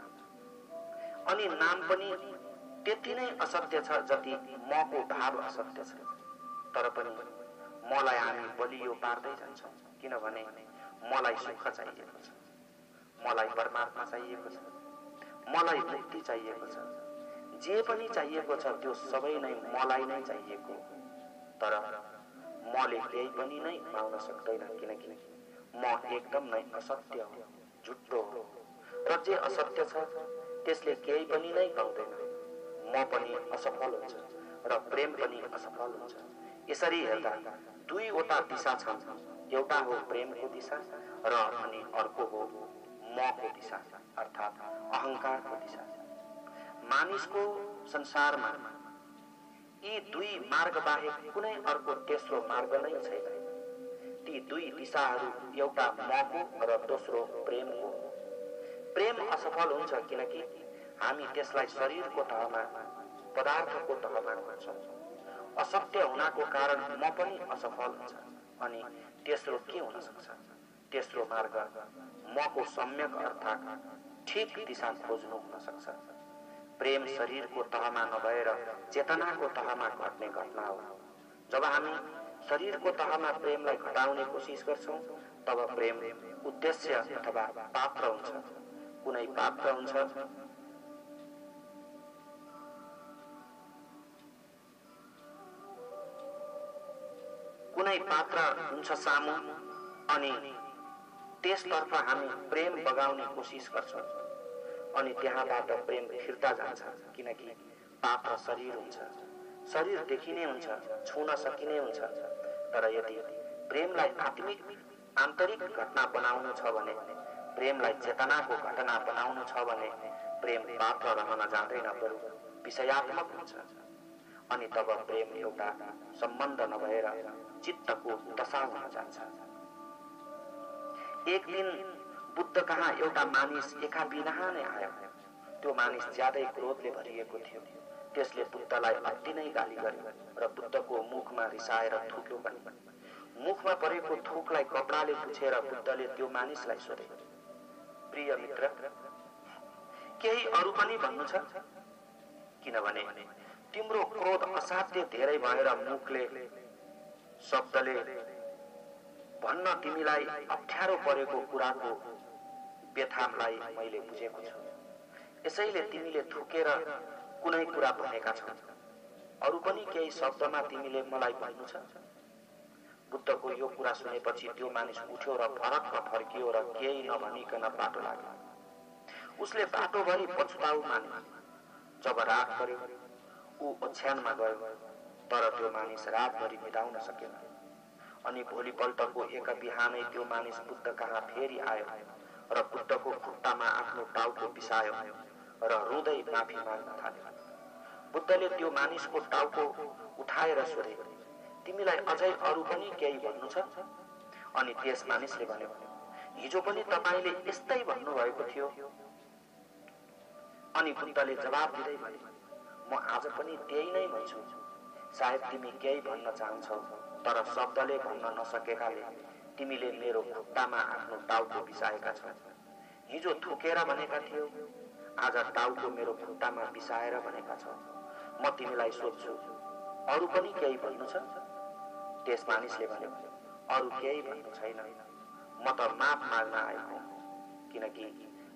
अनि नाम पनि त्यति नै असत्य छ जति मको भाव असत्य छ। तर पनि मलाई हामी बलियो पार्दै जान्छौँ, किनभने मलाई सुख चाहिएको छ, मलाई परमात्मा चाहिएको छ, मलाई मुक्ति चाहिएको छ। जे पनि चाहिएको छ त्यो सबै नै मलाई नै चाहिएको। तर मले केही पनि नै पाउन सक्दैन, किनकि म एकदम नै असत्य हो, झुट्टो हो। र जे असत्य छ त्यसले केही पनि नै पाउँदैन। म पनि असफल हुन्छ र प्रेम पनि असफल हुन्छ। यसरी हेर्दा दुईवटा दिशा छन्। एउटा हो प्रेमको दिशा र अनि अर्को हो मको दिशा, अर्थात् अहंकारको दिशा। मानिसको संसारमा यी दुई मार्ग बाहेक कुनै अर्को तेस्रो मार्ग नै छैन। ती दुई दिशाहरू एउटा मको र दोस्रो प्रेमको। प्रेम असफल हुन्छ किनकि हामी त्यसलाई शरीरको तहमा, पदार्थको तहमा खोज्छौँ। असत्य हुनाको कारण म पनि असफल हुन्छ। अनि तेस्रो के हुन सक्छ? तेस्रो मार्ग मको सम्यक अर्थात् ठीक दिशा खोज्नु हुन सक्छ। प्रेम शरीरको तहमा नभएर चेतनाको तहमा घट्ने घटना हो। जब हामी शरीरको तहमा प्रेमलाई घटाउने कोसिस गर्छौं तब प्रेम उद्देश्य अथवा पात्र हुन्छ। कुनै पात्र हुन्छ, कुनै पात्र हुन्छ सामु, अनि त्यसतर्फ हामी प्रेम बगाउने कोसिस गर्छौं अनि त्यहाँबाट प्रेम फिर्ता जान्छ, किनकि पात्र शरीर हुन्छ, शरीर देखिने हुन्छ, छुन सकिने हुन्छ। तर यदि प्रेमलाई आन्तरिक घटना बनाउनु छ भने, प्रेमलाई चेतनाको घटना बनाउनु छ भने प्रेम पात्र रहन जाँदैन, बरु विषयात्मक हुन्छ। अनि तब प्रेम एउटा सम्बन्ध नभएर चित्तको दशा हुन जान्छ। एक दिन बुद्ध कहाँ एउटा मानिस एका बिना नै आयो। त्यो मानिस ज्यादै क्रोधले भरिएको थियो। त्यसले बुद्धलाई अति नै गाली गर्यो र बुद्धको मुखमा रिसाएर थुक्यो पनि। मुखमा परेको थुकलाई कपडाले पुछेर बुद्धले त्यो मानिसलाई सोधे, प्रिय मित्र, केही अरू पनि भन्नु छ? किनभने तिम्रो क्रोध असाध्य धेरै भएर मुखले, शब्दले भन्न तिमीलाई अप्ठ्यारो परेको कुराको व्यथालाई मैले बुझेको छु। यसैले तिमीले थुकेर कुनै कुरा भनेका छौ। अरू पनि केही शब्दमा तिमीले मलाई भन्नु छ? बुद्धको यो कुरा सुनेपछि त्यो मानिस उठ्यो र फरक्क फर्कियो र केही नभनिकन बाटो लाग्यो। उसले बाटोभरि पछुताउ मान्यो। जब रात पर्यो ऊ ओछ्यानमा गयो, तर त्यो मानिस रातभरि बिताउन सकेन। अनि भोलिपल्टको एक बिहानै त्यो मानिस बुद्ध कहाँ फेरि आयो र बुद्धको खुट्टामा आफ्नो टाउको बिसायो र रुँदै माफी माग्न थाल्यो। बुद्धले त्यो मानिसको टाउको उठाएर सोधे, तिमीलाई अझै अरू पनि केही भन्नु छ? अनि त्यस मानिसले भन्यो, हिजो पनि तपाईले यस्तै भन्नुभएको थियो। अनि बुद्धले जवाब दिँदै भने, म आज पनि त्यही नै भन्छु। सायद तिमी केही भन्न चाहन्छौ, तर शब्दले भन्न नसकेकाले तिमीले मेरो खुट्टामा आफ्नो टाउको बिसाएका छौ। हिजो थुकेर भनेका थियौ, आज टाउको मेरो खुट्टामा बिसाएर भनेका छौ। म तिमीलाई सोध्छु, अरू पनि केही भन्नु छ? त्यस मानिसले भन्यो, अरू केही भन्नु छैन, म त माफ माग्न आएको हुँ। किनकि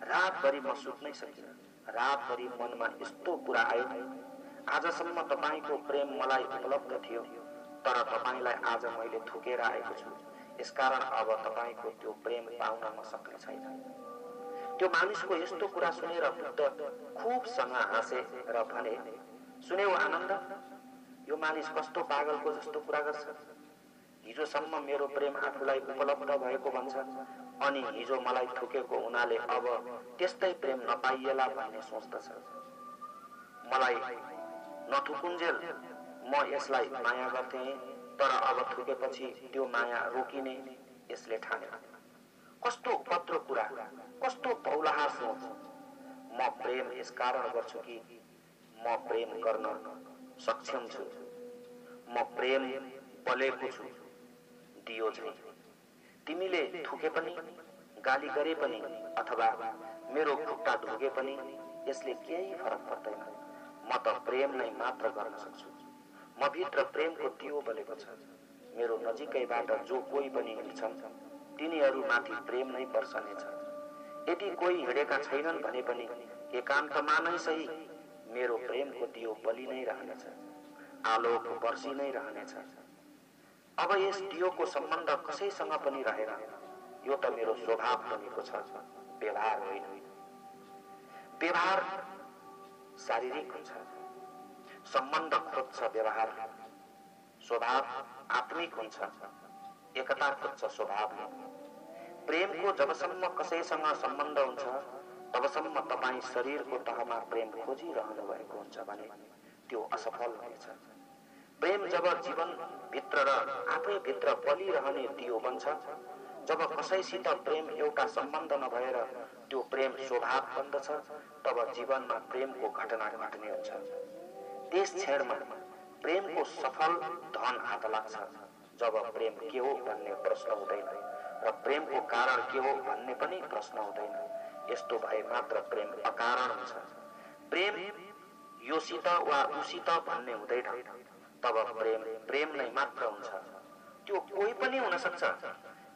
रातभरि म सुत्नै सकिनँ। रातभरि मनमा यस्तो कुरा आयो, आजसम्म तपाईको प्रेम मलाई उपलब्ध थियो, तर तपाईलाई आज मैले थुकेर आएको छु। यसकारण अब तपाईको त्यो प्रेम पाउन नसक्ने छैन। त्यो मानिसको यस्तो कुरा सुनेर बुद्ध खुबसँग हाँसे र भने, सुन्यौ आनन्द, यो मानिस कस्तो पागलको जस्तो कुरा गर्छ। हिजोसम्म मेरो प्रेम आफूलाई उपलब्ध भएको भन्छ, अनि हिजो मलाई थुकेको हुनाले अब त्यस्तै प्रेम नपाइएला भन्ने सोच्दछ। मलाई नथुकुन्जेल म यसलाई माया गर्थे, तर अब थुकेपछि त्यो माया रोकिने यसले ठान्यो। कस्तो उपद्रो कुरा, कस्तो पौलाहा सोच। म प्रेम यसकारण गर्छु कि म प्रेम गर्न सक्षम छु। म प्रेम बलेको छु, दियो झै। तिमीले थुके पनि गाली गरे पनि अथवा मेरो खुट्टा ढोगे पनि यसले केही फरक पर्दैन। म त प्रेम नै मात्र गर्न सक्छु। म भित्र प्रेमको दियो बलेको छ। मेरो नजिकैबाट जो कोही पनि हिँड्छन् तिनीहरूमाथि प्रेम नै बर्सनेछ। यदि कोही हिँडेका छैनन् भने पनि एकान्तमा नै सही मेरो प्रेमको दियो बलि नै रहनेछ, आलोक बर्सी नै रहनेछ। अब यस दियोको सम्बन्ध कसैसँग पनि रहेन। यो त मेरो स्वभाव बनेको छ, व्यवहार होइन। व्यवहार शारीरिक हुन्छ, सम्बन्ध खोज्छ व्यवहार। स्वभाव आत्मिक हुन्छ, एकता खोज्छ स्वभावले। प्रेमको जबसम्म कसैसँग सम्बन्ध हुन्छ तबसम्म तपाईँ शरीरको तहमा प्रेम खोजिरहनु भएको हुन्छ भने त्यो असफल हुनेछ। प्रेम जब जीवन भित्र र आफै भित्र बलिरहने दियो बन्छ, जब कसैसित प्रेम एउटा सम्बन्ध नभएर त्यो प्रेम स्वभाव बन्दछ, तब जीवनमा प्रेमको घटना घट्ने हुन्छ। त्यस क्षणमा प्रेमको सफल धन हात लाग्छ जब प्रेम के हो भन्ने प्रश्न हुँदैन र प्रेमको कारण के हो भन्ने पनि प्रश्न हुँदैन। यस्तो भए मात्र प्रेम अकारण हुन्छ। प्रेम योसित वा उसित भन्ने हुँदैन, तब प्रेम प्रेम नै मात्र हुन्छ। त्यो कोही पनि हुन सक्छ।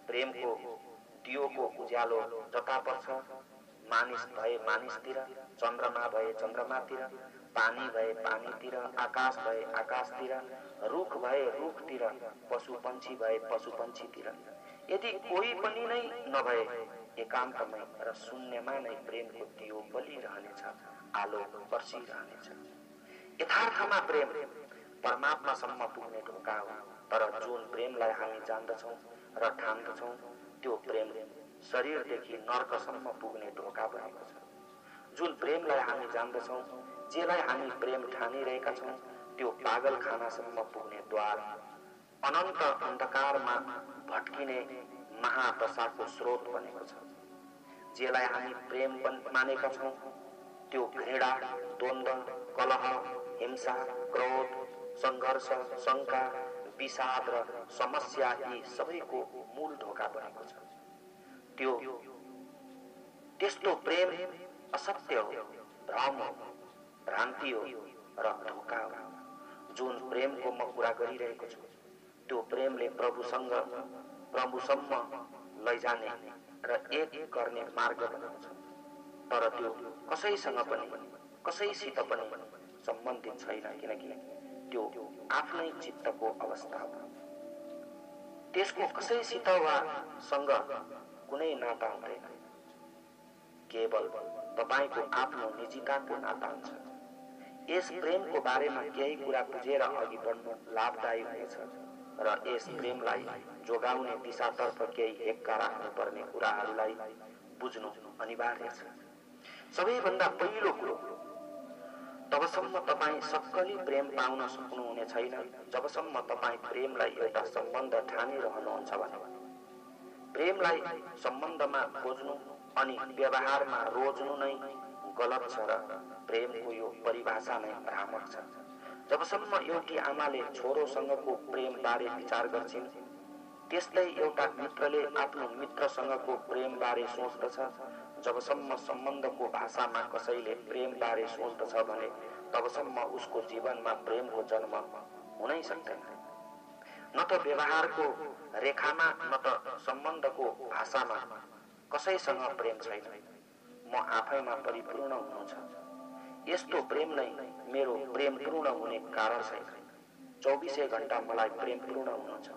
प्रेमको दियोको उज्यालो जता पर्छ, मानिस भए मानिसतिर, चन्द्रमा भए चन्द्रमातिर, पानी भए पानीतिर, आकाश भए आकाशतिर, रुख भए रुखतिर, पशु पंक्षी भए पशु पंक्षीतिर, यदि कोही पनि नै नभए एकान्तमै र शून्यमा नै प्रेमको दियो बलिरहनेछ, आलोक बर्सिरहनेछ। यथार्थमा प्रेम परमात्मासम्म पुग्ने ढोका हो। तर जुन प्रेमलाई हामी जान्दछौँ र ठान्दछौँ त्यो प्रेम शरीरदेखि नर्कसम्म पुग्ने ढोका बनेको छ। जुन प्रेमलाई हामी जान्दछौँ, जेलाई हामी प्रेम ठानिरहेका छौँ त्यो पागलखानासम्म पुग्ने द्वार, अनन्त अन्धकारमा भट्किने महादशाको स्रोत बनेको छ। जेलाई हामी प्रेम मानेका छौँ त्यो घृणा, द्वन्द्व, कलह, हिंसा, क्रोध, संघर्ष, शंका, विषाद र समस्या यी सबैको मूल ढोका बनेको छ। त्यो त्यस्तो प्रेम असत्य हो, भ्रम हो, भ्रान्ति हो र धोका हो। जुन प्रेमको म कुरा गरिरहेको छु त्यो प्रेमले प्रभुसम्म लैजाने र एक गर्ने मार्ग बनेको छ। तर त्यो कसैसँग पनि कसैसित पनि सम्बन्धित छैन, किनकि त्यो आफ्नै चित्तको अवस्था हो। त्यसको कसैसित वा सँग कुनै नाता हुँदैन, केवल तपाईको आफ्नो निजिताको नाता हुन्छ। यस प्रेमको बारेमा केही कुरा बुझेर अघि बढ्नु लाभदायी हुनेछ र यस प्रेमलाई जोगाउने दिशातर्फ केही हेक्का राख्नुपर्ने कुराहरूलाई बुझ्नु अनिवार्य छ। सबैभन्दा पहिलो कुरो, तबसम्म तपाईँ सक्कली प्रेम पाउन सक्नुहुने छैन जबसम्म तपाईँ प्रेमलाई एउटा सम्बन्ध ठानिरहनुहुन्छ भने। प्रेमलाई सम्बन्धमा खोज्नु अनि व्यवहारमा रोज्नु नै गलत छ र प्रेमको यो परिभाषा नै भ्रामक छ। जबसम्म एउटी आमाले छोरोसँगको प्रेम बारे विचार गर्छिन्, त्यस्तै एउटा मित्रले आफ्नो मित्रसँगको प्रेम बारे सोच्दछ, जबसम्म सम्बन्धको भाषामा कसैले प्रेम बारे सोच्दछ भने तबसम्म उसको जीवनमा प्रेमको जन्म हुनै सक्दैन। न त व्यवहारको रेखामा न त सम्बन्धको भाषामा कसैसँग प्रेम छैन। म आफैमा परिपूर्ण हुनु छ। यस्तो प्रेम नै मेरो प्रेम पूर्ण हुने कारण छैन। 24 घण्टा मलाई प्रेम पूर्ण हुनु छ।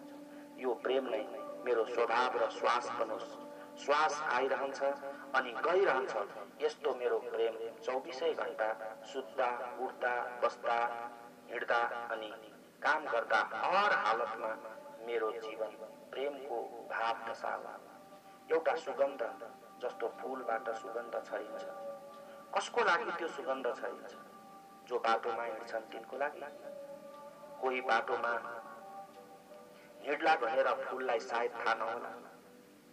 यो प्रेम नै मेरो स्वभाव र श्वास बनोस्। श्वास आइरहन्छ अनि गइरहन्छ, यस्तो मेरो प्रेम 24 घण्टा सुत्दा, उठ्दा, बस्दा, हिँड्दा अनि काम गर्दा हर हालतमा मेरो जीवन प्रेमको भाव दशा हो। एउटा सुगन्ध जस्तो फूलबाट सुगन्ध छरिन्छ। कसको लागि त्यो सुगन्ध छरिन्छ? जो बाटोमा हिँड्छन् तिनको लागि। कोही बाटोमा हिँड्ला भनेर फूललाई सायद थाहा नहोला,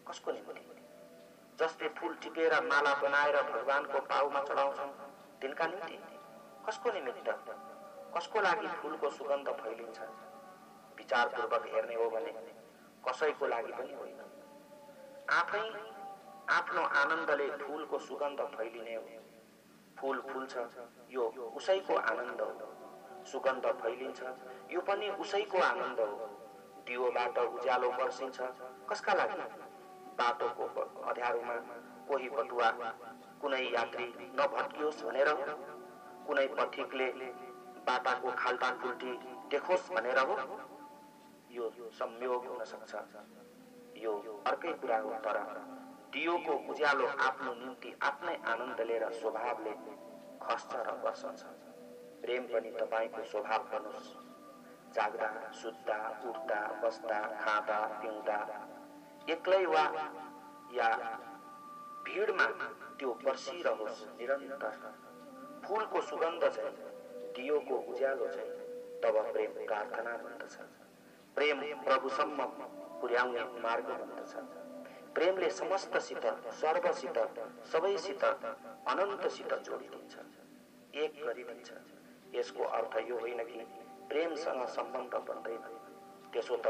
कसको निम्ति? जसले फूल टिपेर माला बनाएर भगवानको पाउमा चढाउँछन् तिनका निम्ति। कसको निमित्त? कसको लागि फूलको सुगन्ध फैलिन्छ? विचारपूर्वक हेर्ने हो भने कसैको लागि पनि होइन। आफ्नो आनन्दले फूलको सुगन्ध फैलिने हो। फूल फुल्छ यो उसैको आनन्द हो, सुगन्ध फैलिन्छ यो पनि उसैको आनन्द हो। दियोबाट उज्यालो बर्सिन्छ कसका लागि? बाटोको अँध्यारोमा कोही बटुवा कुनै यात्री नभट्कियोस् भनेर, कुनै पथिकले बाटाको खाल्टा खुल्टी देखोस् भनेर हो? यो संयोग हुन सक्छ, यो अर्कै कुरा हो। तर दियोको उज्यालो आफ्नो निम्ति आफ्नै आनन्द लिएर स्वभावले खस्छ र बर्सन्छ। प्रेम पनि तपाईको स्वभाव बनुस्। जाग्दा सुत्दा उठ्दा बस्दा खाँदा पिउँदा एक्लै वा या भीडमा त्यो बर्सिरहोस् निरन्तर। फूलको सुगन्ध चाहिँ, दियोको उज्यालो चाहिँ, तब प्रेम प्रार्थना भन्दछ। प्रेम प्रभुसम्म पुर्याउने मार्ग भन्दछ। प्रेमले समस्तसित, सर्वसित, सबैसित, अनन्तसित जोडिदिन्छ, एक गरिदिन्छ। यसको अर्थ यो होइन कि प्रेमसँग सम्बन्ध बन्दैन। त्यसो त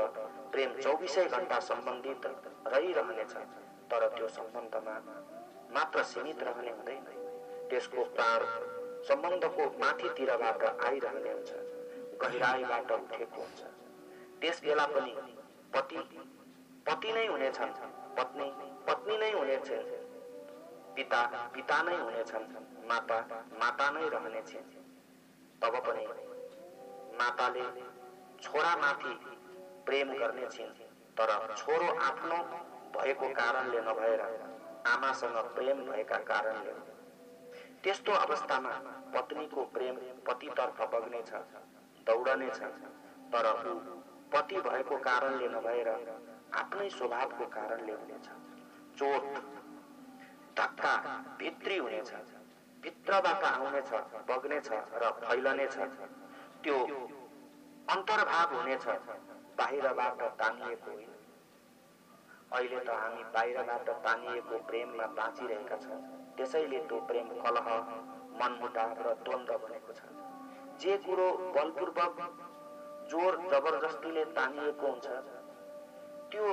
प्रेम 24 घण्टा सम्बन्धित रहिरहनेछ, तर त्यो सम्बन्धमा मात्र सीमित रहने हुँदैन। त्यसको प्राण सम्बन्धको माथितिरबाट आइरहने हुन्छ, गहिराईबाट उठेको हुन्छ। त्यस बेला पनि पति नै हुनेछन्, पत्नी पत्नी नै हुनेछन्, पिता पिता नै हुनेछन्, माता माता नै रहनेछन्। तब पनि माताले छोरामाथि प्रेम गर्नेछिन्, तर छोरो आफ्नो भएको कारणले नभएर आमासँग प्रेम भएका कारणले। त्यस्तो अवस्थामा पत्नीको प्रेम पतितर्फ बग्नेछ, दौडनेछ, तर ऊ पति भएको कारणले नभएर आफ्नै स्वभावको कारणले हुनेछ। चोट धक्का भित्री हुनेछ, भित्रबाट आउनेछ, बग्नेछ र फैलनेछ। त्यो अन्तर्भाव हुनेछ, बाहिरबाट तानिएको होइन। अहिले त हामी बाहिरबाट तानिएको प्रेममा बाँचिरहेका छौँ। त्यसैले त्यो प्रेम कलह, मनमुटाव र द्वन्द्व बनेको छ। जे कुरो बलपूर्वक जोर जबरजस्तीले तानिएको हुन्छ त्यो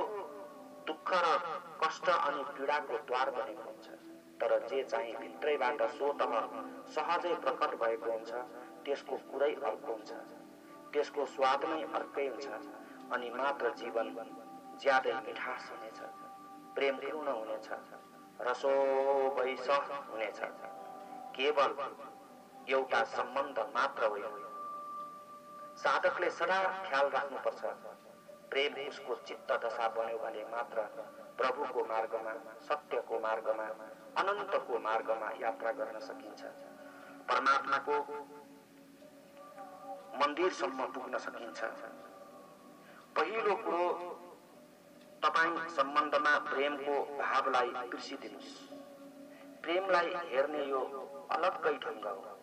दुःख र कष्ट अनि पीडाको द्वार बनेको हुन्छ। तर जे चाहिँ भित्रैबाट स्वतः सहजै प्रकट भएको हुन्छ त्यसको कुरै अर्को हुन्छ, त्यसको स्वाद नै अर्कै हुन्छ, अनि मात्र जीवन ज्यादै मिठास हुनेछ। प्रेम पूर्ण हुनेछ, रसो वैश हुनेछ। केवल एउटा सम्बन्ध मात्र होइन। साधकले सदा ख्याल राख्नुपर्छ, प्रेम उसको चित्त दशा बन्यो भने मात्र प्रभुको मार्गमा, सत्यको मार्गमा, अनन्तको मार्गमा यात्रा गर्न सकिन्छ। परमात्माको मन्दिरसम्म पुग्न सकिन्छ। पहिलो कुरो, तपाईं सम्बन्धमा प्रेमको भावलाई बिर्सिदिनुस्। प्रेमलाई हेर्ने यो अलग्गै ढङ्ग हो।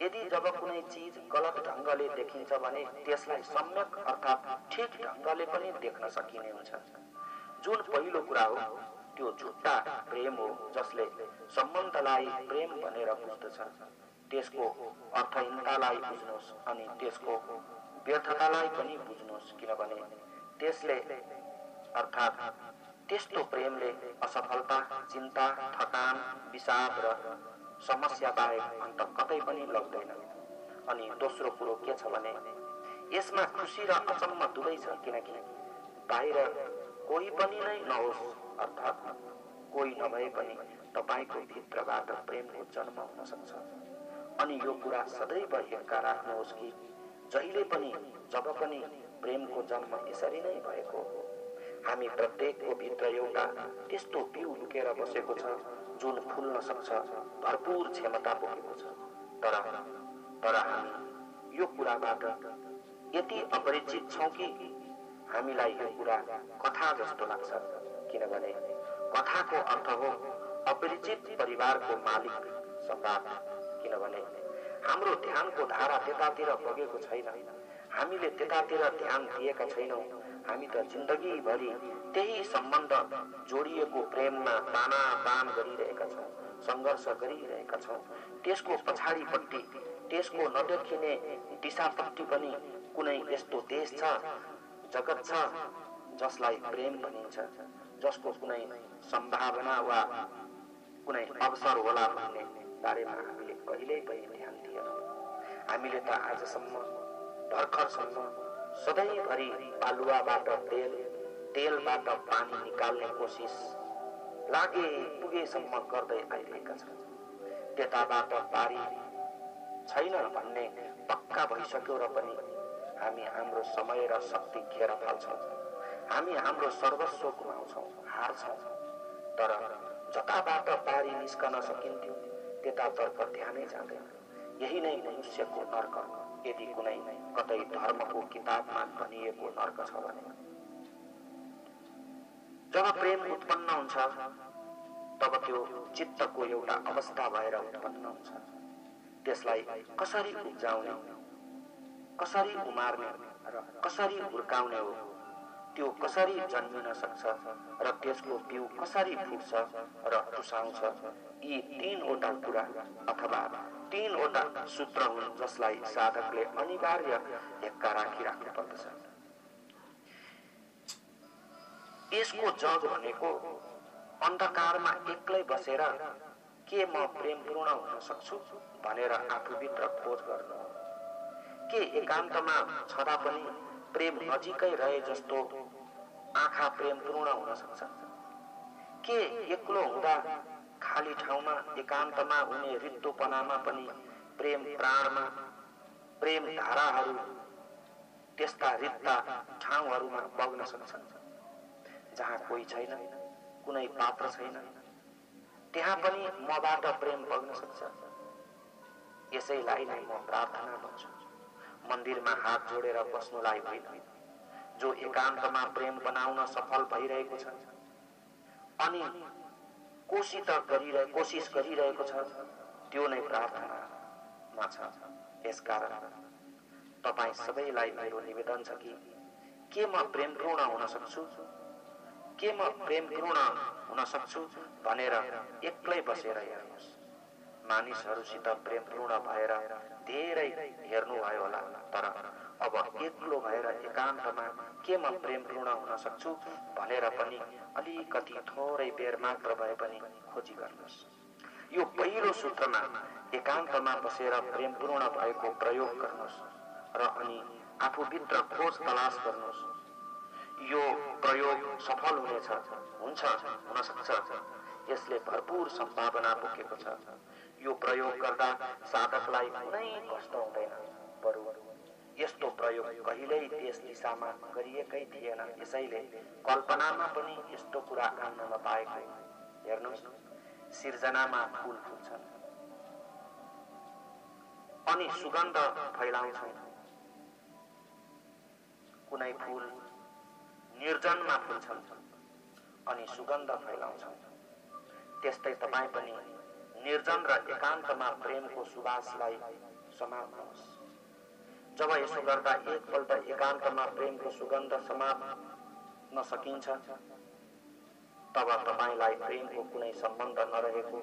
यदि जब कुनै चीज गलत ढङ्गले देखिन्छ भने त्यसलाई सम्यक अर्थात् ठिक ढङ्गले पनि देख्न सकिने हुन्छ। जुन पहिलो कुरा हो त्यो झुट्टा प्रेम हो, जसले सम्बन्धलाई प्रेम भनेर बुझ्दछ। त्यसको अर्थहीनतालाई बुझ्नुहोस् अनि त्यसको व्यर्थतालाई पनि बुझ्नुहोस्, किनभने त्यसले अर्थात् त्यस्तो प्रेमले असफलता, चिन्ता, थकान, विषाद र समस्या बाहेक अन्त कतै पनि लग्दैन। अनि दोस्रो कुरो के छ भने यसमा खुसी र अचम्म दुवै छ, किनकि बाहिर कोही पनि नै नहोस्, अर्थात् कोही नभए पनि तपाईको भित्रबाट प्रेमको जन्म हुन सक्छ। अनि यो कुरा सदैव हेक्का राख्नुहोस् कि जहिले पनि जब पनि प्रेमको जन्म यसरी नै भएको हो। हामी प्रत्येकको भित्र एउटा त्यस्तो बिउ लुकेर बसेको छ जुन फुल्न सक्छ, भरपूर क्षमता बोकेको छ। तर हामी यो कुराबाट यति अपरिचित छौं कि हामीलाई यो कुरा कथा जस्तो लाग्छ, किनभने कथाको अर्थ हो अपरिचित परिवारको मालिक सम्राट। किनभने हाम्रो ध्यानको धारा त्यतातिर बगेको छैन, हामीले त्यतातिर ध्यान दिएका छैनौं। हामी त जिन्दगीभरि त्यही सम्बन्ध जोडिएको प्रेममा तानातान गरिरहेका छौं, संघर्ष गरिरहेका छौं। त्यसको पछाडिपट्टि, त्यसको नदेखिने दिशापट्टि पनि कुनै यस्तो देश छ, जगत छ जसलाई प्रेम भनिन्छ, जसको कुनै सम्भावना वा कुनै अवसर होला भन्ने बारेमा हामीले कहिल्यै पनि ध्यान दिएनौँ। हामीले त आजसम्म भर्खरसम्म सधैँभरि बालुवाबाट तेलबाट पानी निकाल्ने कोसिस लागे पुगेसम्म गर्दै आइरहेका छौँ। त्यताबाट पारी छैन भन्ने पक्का भइसक्यो र पनि हामी हाम्रो समय र शक्ति खेर फाल्छौँ। हामी हाम्रो सर्वस्व गुमाउँछौँ, हार्छौँ। तर जताबाट पारी निस्कन सकिन्थ्यो त्यतातर्फ ध्यानै जाँदैन। यही नै मनुष्यको नर्क, यदि कुनै कतै धर्मको किताबमा भनिएको नर्क छ भने। जब प्रेम उत्पन्न हुन्छ तब त्यो चित्तको एउटा अवस्था भएर उत्पन्न हुन्छ। त्यसलाई कसरी उब्जाउने, कसरी उमार्ने र कसरी हुर्काउने हो, त्यो कसरी जन्मिन सक्छ र त्यसको बिउ कसरी फुट्छ र टुसाउँछ, यी तीनवटा कुरा अथवा तीनवटा सूत्र हुन् जसलाई साधकले अनिवार्य ढेक्का राखिराख्नु पर्दछ। यसको जग भनेको अन्धकारमा एक्लै बसेर के म प्रेमपूर्ण हुन सक्छु भनेर आफूभित्र खोज गर्नु हो। के एकान्तमा छँदा पनि प्रेम नजिकै रहे जस्तो आँखा प्रेमपूर्ण हुन सक्छ? के एक्लो हुँदा खाली ठाउँमा एकान्तमा हुने रित्तोपनामा पनि प्रेम प्राणमा प्रेम धाराहरू त्यस्ता रित्ता ठाउँहरूमा बग्न सक्छन् जहाँ कोही छैन, कुनै पात्र छैन, त्यहाँ पनि मबाट प्रेम बग्न सक्छ? यसैलाई नै म प्रार्थना भन्छु। मन्दिरमा हात जोडेर बस्नुलाई होइन, जो एकान्तमा प्रेम बनाउन सफल भइरहेको छ अनि कोसिस गरिरहेको छ, त्यो नै प्रार्थनामा छ। यसकारण तपाईँ सबैलाई मेरो निवेदन छ कि के म प्रेमपूर्ण हुन सक्छु, के म प्रेमपूर्ण हुन सक्छु भनेर एक्लै बसेर हेर्नुहोस्। मानिसहरूसित प्रेमपूर्ण भएर धेरै हेर्नुभयो होला, तर अब एक्लो भएर एकान्तमा के म प्रेमपूर्ण हुन सक्छु भनेर पनि अलिकति थोरै बेर मात्र भए पनि खोजी गर्नुहोस्। यो पहिलो सूत्रमा एकान्तमा बसेर प्रेमपूर्ण भएको प्रयोग गर्नुहोस् र अनि आफूभित्र खोज तलास गर्नुहोस्। यो प्रयोग सफल हुन्छ, हुन सक्छ। यसले भरपूर सम्भावना बोकेको छ। यो प्रयोग गर्दा साधकलाई कुनै कष्ट हुँदैन, बरु यस्तो प्रयोग कहिल्यै त्यस दिशामा गरिएकै थिएन। यसैले कल्पनामा पनि यस्तो कुरा आउन नपाएको। हेर्नुहोस्, सिर्जनामा फूल फुल्छन् अनि सुगन्ध फैलाउँछन्, कुनै फूल निर्जनमा फुल्छन् अनि सुगन्ध फैलाउँछन्। त्यस्तै तपाईँ पनि निर्जन र एकान्तमा प्रेमको सुवासलाई समात्नुहोस्। जब यसो गर्दा एकपल्ट एकान्तमा प्रेमको सुगन्ध समात्न सकिन्छ तब तपाईलाई प्रेमको कुनै सम्बन्ध नरहेको,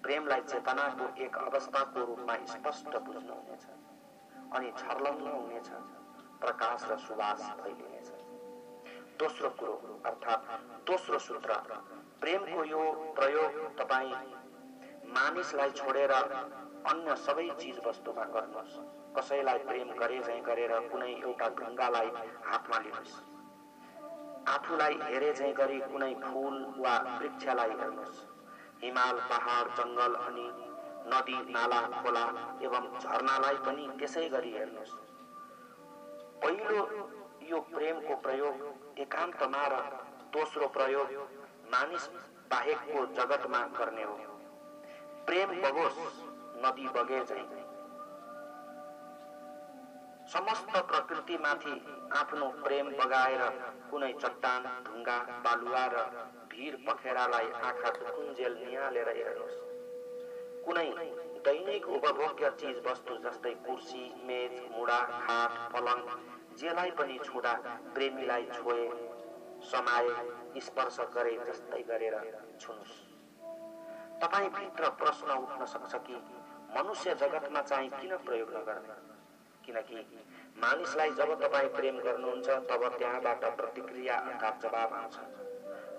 प्रेमलाई चेतनाको एक अवस्थाको रूपमा स्पष्ट बुझ्नुहुनेछ अनि छर्लङ्ग हुनेछ, प्रकाश र सुवास फैलिनेछ। दोस्रो कुरो अर्थात् दोस्रो सूत्र, प्रेमको यो प्रयोग तपाईँ मानिसलाई छोडेर अन्य सबै चीज वस्तुमा गर्नुहोस्। कसैलाई प्रेम गरे झैं गरेर कुनै एउटा ढुङ्गालाई हातमा लिनुहोस्। आफूलाई हेरे झैं गरी कुनै फूल वा वृक्षलाई हेर्नुहोस्। हिमाल, पहाड, जंगल अनि नदी, नाला, खोला एवं झरनालाई पनि त्यसै गरी हेर्नुहोस्। पहिलो यो प्रेमको प्रयोग एकान्तमा र दोस्रो प्रयोग मानिस बाहेकको जगतमा गर्ने हो। प्रेम बगोस् नदी बगे झैं, समस्त प्रकृतिमाथि आफ्नो प्रेम बगाएर कुनै चट्टान, ढुङ्गा, बालुवा र भीर पखेरालाई आँखा दुखुन्जेल निहालेर हेर्नुहोस्। कुनै दैनिक उपभोग्य चीज वस्तु जस्तै कुर्सी, मेज, मुढा, खाट, पलङ जेलाई पनि छुँदा प्रेमीलाई छोए, समाए, स्पर्श गरे जस्तै गरेर छुनुस्। तपाईँ भित्र प्रश्न उठ्न सक्छ कि मनुष्य जगतमा चाहिँ किन प्रयोग नगर्ने? किनकि मानिसलाई जब तपाईँ प्रेम गर्नुहुन्छ तब त्यहाँबाट प्रतिक्रिया अर्थात् जवाब आउँछ।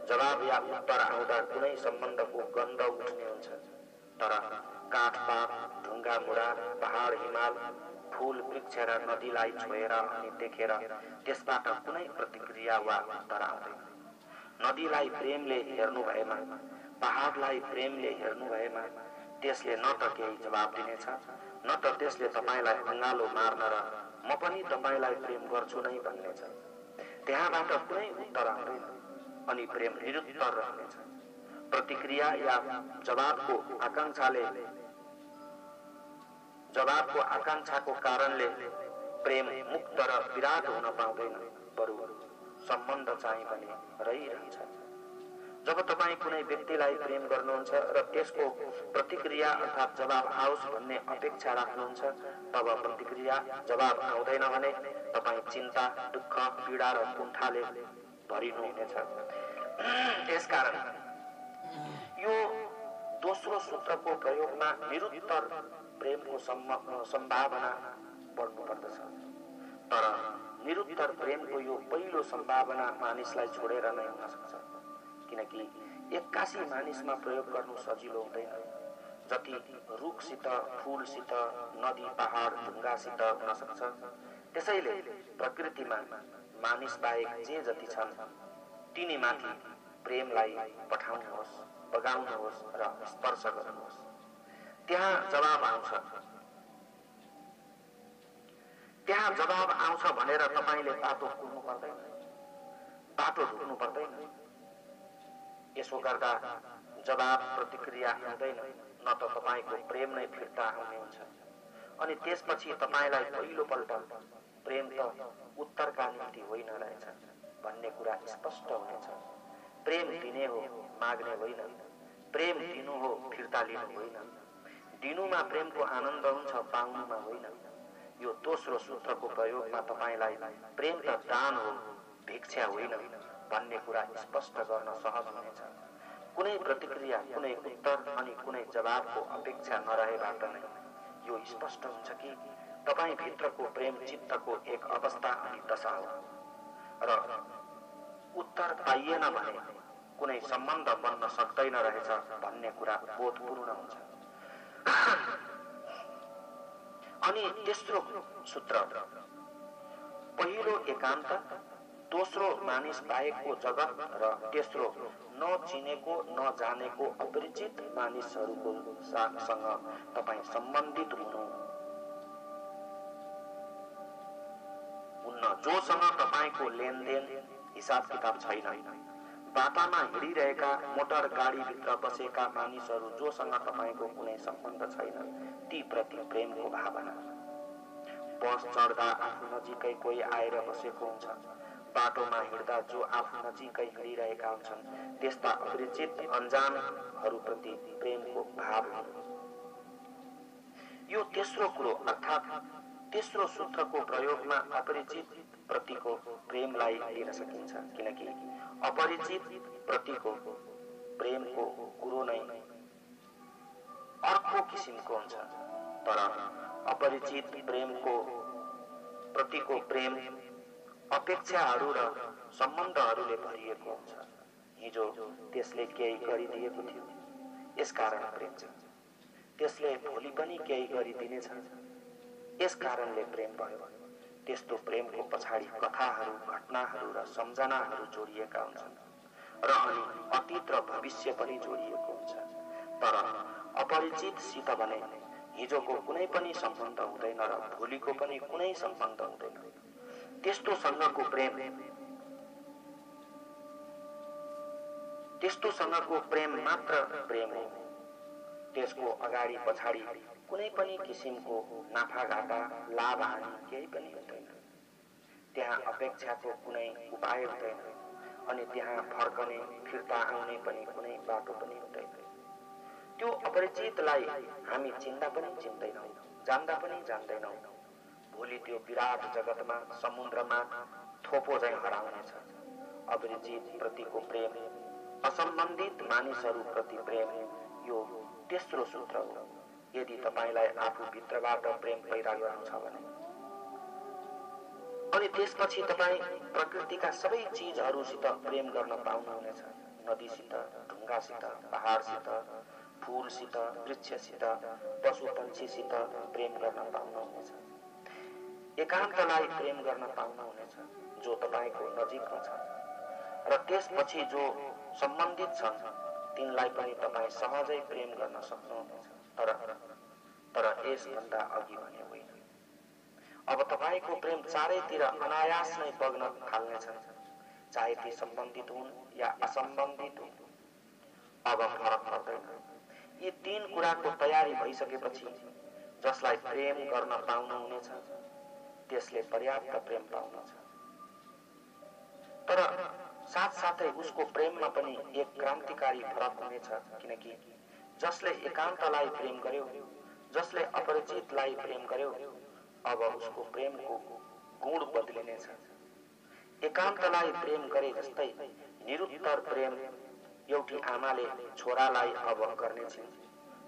जवाब या उत्तर आउँदा कुनै सम्बन्धको गन्ध उठ्ने हुन्छ, तर काठपात, ढुङ्गा मुढा, पहाड हिमाल, फूल वृक्ष र नदीलाई छोएर अनि देखेर त्यसबाट कुनै प्रतिक्रिया वा उत्तर आउँदैन। नदीलाई प्रेमले हेर्नु भएमा, पहाडलाई प्रेमले हेर्नु भएमा त्यसले न त केही जवाब दिनेछ, न त त्यसले तपाईलाई अँगालो मार्न र म पनि तपाईलाई प्रेम गर्छु नै भन्नेछ। त्यहाँबाट कुनै उत्तर आउँदैन अनि प्रेम निरुत्तर रहनेछ। प्रतिक्रिया या जवाबको आकांक्षाको कारणले प्रेम मुक्त र विराट हुन पाउँदैन, बरु सम्बन्ध चाहिँ पनि रहिरहन्छ। जब तपाईं कुनै व्यक्तिलाई प्रेम गर्नुहुन्छ र त्यसको प्रतिक्रिया अर्थात् जवाब आओस् भन्ने अपेक्षा राख्नुहुन्छ, तब प्रतिक्रिया जवाब आउँदैन भने तपाईं चिन्ता, दुःख, पीडा र कुण्ठाले भरिनुहुनेछ। त्यसकारण यो दोस्रो सूत्रको प्रयोगमा निरुत्तर प्रेमको सम्भावना बढ्नु पर्दछ। तर निरुत्तर प्रेमको यो पहिलो सम्भावना मानिसलाई छोडेर नै हुन सक्छ, किनकि एक्कासी मानिसमा प्रयोग गर्नु सजिलो हुँदैन। जति रुखसित, फूलसित, नदी, पहाड, ढुङ्गासित हुन सक्छ, त्यसैले प्रकृतिमा मानिस बाहेक जे जति छन् तिनीमाथि प्रेमलाई पठाउनुहोस्, बगाउनुहोस् र स्पर्श गर्नुहोस्। त्यहाँ जवाब आउँछ भनेर तपाईले बाटो कुर्नु पर्दैन, बाटो ढुक्नु पर्दैन। यसो गर्दा जवाब प्रतिक्रिया आउँदैन, न त तपाईको प्रेम नै फिर्ता आउने हुन्छ। अनि त्यसपछि तपाईलाई पहिलोपल्ट प्रेम त उत्तरका निम्ति होइन रहेछ भन्ने कुरा स्पष्ट हुनेछ। प्रेम दिने हो, माग्ने होइन। प्रेम दिनु हो, फिर्ता लिनु होइन। दिनुमा प्रेमको आनन्द हुन्छ, पाउनुमा होइन। यो दोस्रो सूत्रको प्रयोगमा तपाईलाई प्रेम त दान हो, भिक्षा होइन भन्ने कुरा स्पष्ट गर्न सहज हुनेछ। कुनै प्रतिक्रिया, कुनै उत्तर अनि कुनै जवाबको अपेक्षा नरहेबाट नै यो स्पष्ट हुन्छ कि तपाईं भित्रको प्रेम चित्तको एक अवस्था अनि दशा हो र उत्तर पाइएन भने कुनै सम्बन्ध बन्न सक्दैन रहेछ भन्ने कुरा बोधपूर्ण हुन्छ। अनि तेस्रो सूत्र, पहिलो एकान्त, दोस्रो मानिस बाहेकको जगत र तेस्रो नचिनेको नजानेको अपरिचित मानिसहरूको साथसँग तपाईं सम्बन्धित हुन्न, जोसँग तपाईको लेनदेन हिसाब किताब छैन। बाटामा हिँडिरहेका, मोटर गाडीभित्र बसेका मानिसहरू जोसँग तपाईको कुनै सम्बन्ध छैन, ती प्रति प्रेमको भावना। बस चढ्दा आफू नजिकै कोही आएर बसेको हुन्छ, बाटोमा हिँड्दा जो आफू नजिकै हिँडिरहेका हुन्छन् त्यस्ता अपरिचित अनजानहरूप्रति प्रेमको भाव हो। यो तेस्रो कुरो अर्थात् तेस्रो सूत्रको प्रयोगमा अपरिचित प्रतिको प्रेमलाई लिन सकिन्छ, किनकि अपरिचित प्रतिको प्रेमको कुरो नै अर्को किसिमको हुन्छ। तर अपरिचित प्रतिको प्रेम अपेक्षाहरू र सम्बन्धहरूले भरिएको हुन्छ। हिजो त्यसले केही गरिदिएको थियो, यसकारण प्रेम छ। त्यसले भोलि पनि केही गरिदिनेछ, यसकारणले प्रेम भयो। त्यस्तो प्रेमको पछाडि कथाहरू, घटनाहरू र सम्झनाहरू जोडिएका हुन्छन् र अनि अतीत र भविष्य पनि जोडिएको हुन्छ। तर अपरिचितसित भने हिजोको कुनै पनि सम्बन्ध हुँदैन र भोलिको पनि कुनै सम्बन्ध हुँदैन। त्यस्तोसँगको प्रेम मात्र प्रेम हो। त्यसको अगाडि पछाडि कुनै पनि किसिमको नाफाघाटा, लाभ हानि केही पनि हुँदैन। त्यहाँ अपेक्षाको कुनै उपाय हुँदैन अनि त्यहाँ फर्कने, फिर्ता आउने पनि कुनै बाटो पनि हुँदैन। त्यो अपरिचितलाई हामी चिन्दा पनि चिन्दैनौँ, जान्दा पनि जान्दैनौँ। भोलि त्यो विराट जगतमा, समुद्रमा थोपो झैं हराउनेछ। अपरिचित प्रतिको प्रेम, असम्बन्धित मानिसहरूप्रति प्रेम, यो तेस्रो सूत्र हो। यदि तपाईलाई आफू भित्रबाट प्रेम पैदा गर्नु छ भने, अनि त्यसपछि तपाईँ प्रकृतिका सबै चीजहरूसित प्रेम गर्न पाउनुहुनेछ। नदीसित, ढुङ्गासित, पहाडसित, फूलसित, वृक्षसित, पशु पन्छीसित प्रेम गर्न पाउनुहुनेछ। एकान्तलाई प्रेम गर्न पाउनुहुनेछ जो तपाईको नजिकमा छ, र त्यसपछि जो सम्बन्धित छन् तिनलाई पनि तपाईँ सहजै प्रेम गर्न सक्नुहुनेछ। तर यसभन्दा अघि भने होइन। अब तपाईको प्रेम चारैतिर अनायास नै बग्न थाल्नेछ, चाहे ती सम्बन्धित हुन् या असम्बन्धित हुन्। अब फरक पर्दैन। यी तीन कुराको तयारी भइसकेपछि जसलाई प्रेम गर्न पाउनुहुनेछ त्यसले पर्याप्त प्रेम पाउनेछ। तर साथसाथै उसको प्रेममा पनि एक क्रान्तिकारी फरक हुनेछ, किनकि जसले एकान्तलाई प्रेम गर्यो, जसले अपरिचितलाई प्रेम गर्यो, अब उसको प्रेमको गुण बदलिनेछ। एकान्तलाई प्रेम गरे जस्तै निरुत्तर प्रेम एउटी आमाले छोरालाई अब गर्नेछिन्,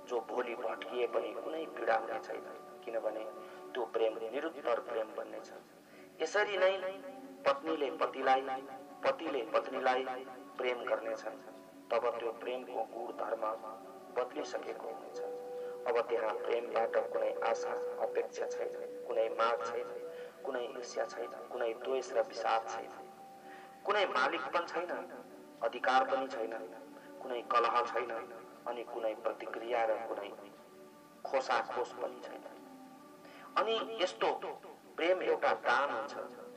जो भोलि भट्किए पनि कुनै पीडा हुने छैन, किनभने त्यो प्रेम निरुत्तर प्रेम बन्नेछ। यसरी नै पत्नीले पतिलाई, पतिले पत्नीलाई प्रेम गर्नेछन्। तब त्यो प्रेमको गुण धर्म बदलिसकेको हुनेछ। अब त्यहाँ प्रेमबाट कुनै आशा अपेक्षा छैन, कुनै माग छैन, कुनै ईर्ष्या छैन, कुनै द्वेष र विषाद छैन, कुनै मालिकपन छैन, अधिकार पनि छैन, कुनै कलह छैन, अनि कुनै प्रतिक्रिया र कुनै खोसाखोस पनि छैन। अनि यस्तो प्रेम एउटा दान हुन्छ,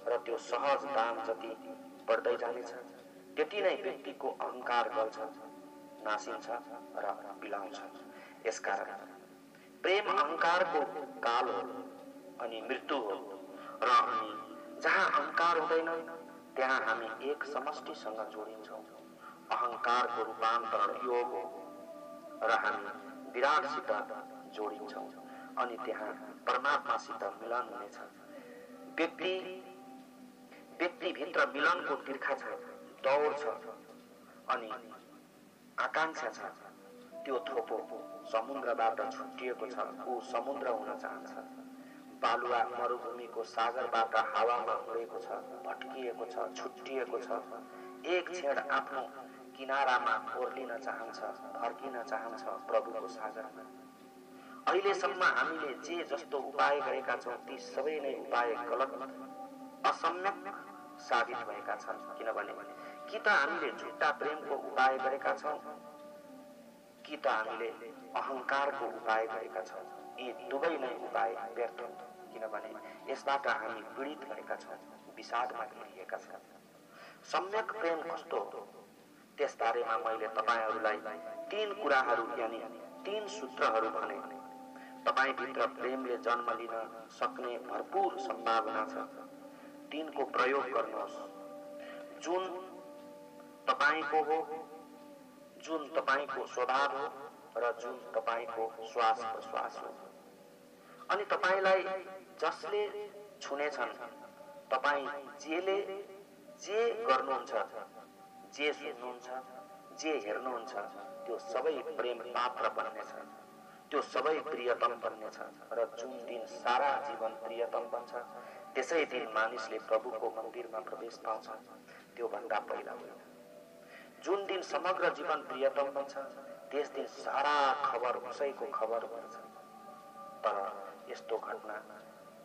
र त्यो सहज दान जति बढ्दै जानेछ त्यति नै व्यक्तिको अहंकार गल्छ, नासिन्छ र बिलाउँछ। यसकारण प्रेम अहंकारको काल हो अनि मृत्यु हो, र अनि जहाँ अहंकार हुँदैन त्यहाँ हामी एक समष्टिसँग जोडिन्छौँ। अहंकारको रूपान्तरण योग हो, र हामी विराटसित जोडिन्छौँ, अनि त्यहाँ परमात्मासित मिलन हुनेछ। व्यक्ति भित्र मिलनको तिर्खा छ, दौड छ अनि आकांक्षा छ। त्यो थोपो समुद्रबाट छुट्टिएको छ, ऊ समुद्र हुन चाहन्छ। बालुवा मरुभूमिको सागरबाट हावामा उडेको छ, भट्किएको छ, छुट्टिएको छ। एक क्षण आफ्नो किनारामा ओर्लिन चाहन्छ, फर्किन चाहन्छ प्रभुको सागरमा। अहिलेसम्म हामीले जे जस्तो उपाय गरेका छौं ती सबै नै उपाय गलत, असम्यक साबित भएका छन्। किनभने कि त हामीले झुट्टा प्रेमको उपाय गरेका छौं, कि त हामीले अहंकारको उपाय गरेका छौं। यी दुवै नै उपाय व्यर्थ, किनभने यसबाट हामी पीडित भएका छौं, विषादमा घिरिएका छौं। सम्यक प्रेम कस्तो हो त्यसबारेमा मैले तपाईहरुलाई तीन कुराहरू यानी तीन सूत्रहरू भने। तपाईभित्र प्रेमले जन्म लिन सक्ने भरपूर सम्भावना छ। तीनको प्रयोग गर्नुहोस्। जुन तपाईको हो, जुन तपाईको स्वभाव हो, र जुन तपाईको श्वास प्रश्वास हो। अनि तपाईलाई जसले छुनेछन्, तपाई जे गर्नुहुन्छ, जे सुन्नुहुन्छ, जे हेर्नुहुन्छ, त्यो सबै प्रेम पात्र बन्नेछ, त्यो सबै प्रियतम बन्नेछ। र जुन दिन सारा जीवन प्रियतम बन्छ त्यसै दिन मानिसले प्रभुको मन्दिरमा प्रवेश पाउँछ, त्यो भन्दा पहिला होइन। जुन दिन समग्र जीवन प्रियतम बन्छ त्यस दिन सारा खबर उसैको खबर बन्छ। तर यस्तो घटना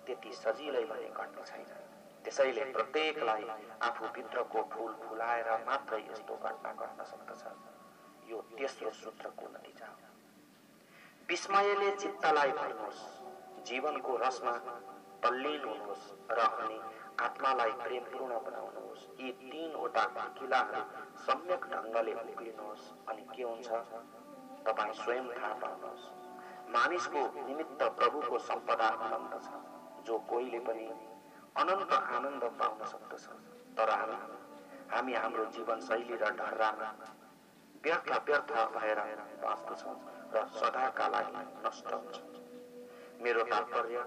त्यति सजिलै भने घट्ने छैन। त्यसैले प्रत्येकलाई आफू भित्रको फूल फुलाएर मात्रै यस्तो घटना घट्न सक्दछ। यो तेस्रो सूत्रको नतिजा हो। विस्मयले चित्तलाई भर्नुहोस्, जीवनको रसमा तल्लीन हुनुहोस्, र अनि आत्मालाई प्रेमपूर्ण बनाउनुहोस्। यी तीनवटा किलाहरू सम्यक ढंगले उक्लिनुहोस्, अनि के हुन्छ तपाई स्वयं थाहा पाउनुहोस्। मानिसको निमित्त प्रभुको सम्पदा अनन्त छ, जो कोहीले पनि अनन्त आनन्द पाउन सक्दछ। तर हामी हाम्रो जीवन शैली र ढर्रामा व्यर्थ भएर बाँच्दछौँ र सदाका लागि नष्ट हुन्छौँ। मेरो तात्पर्य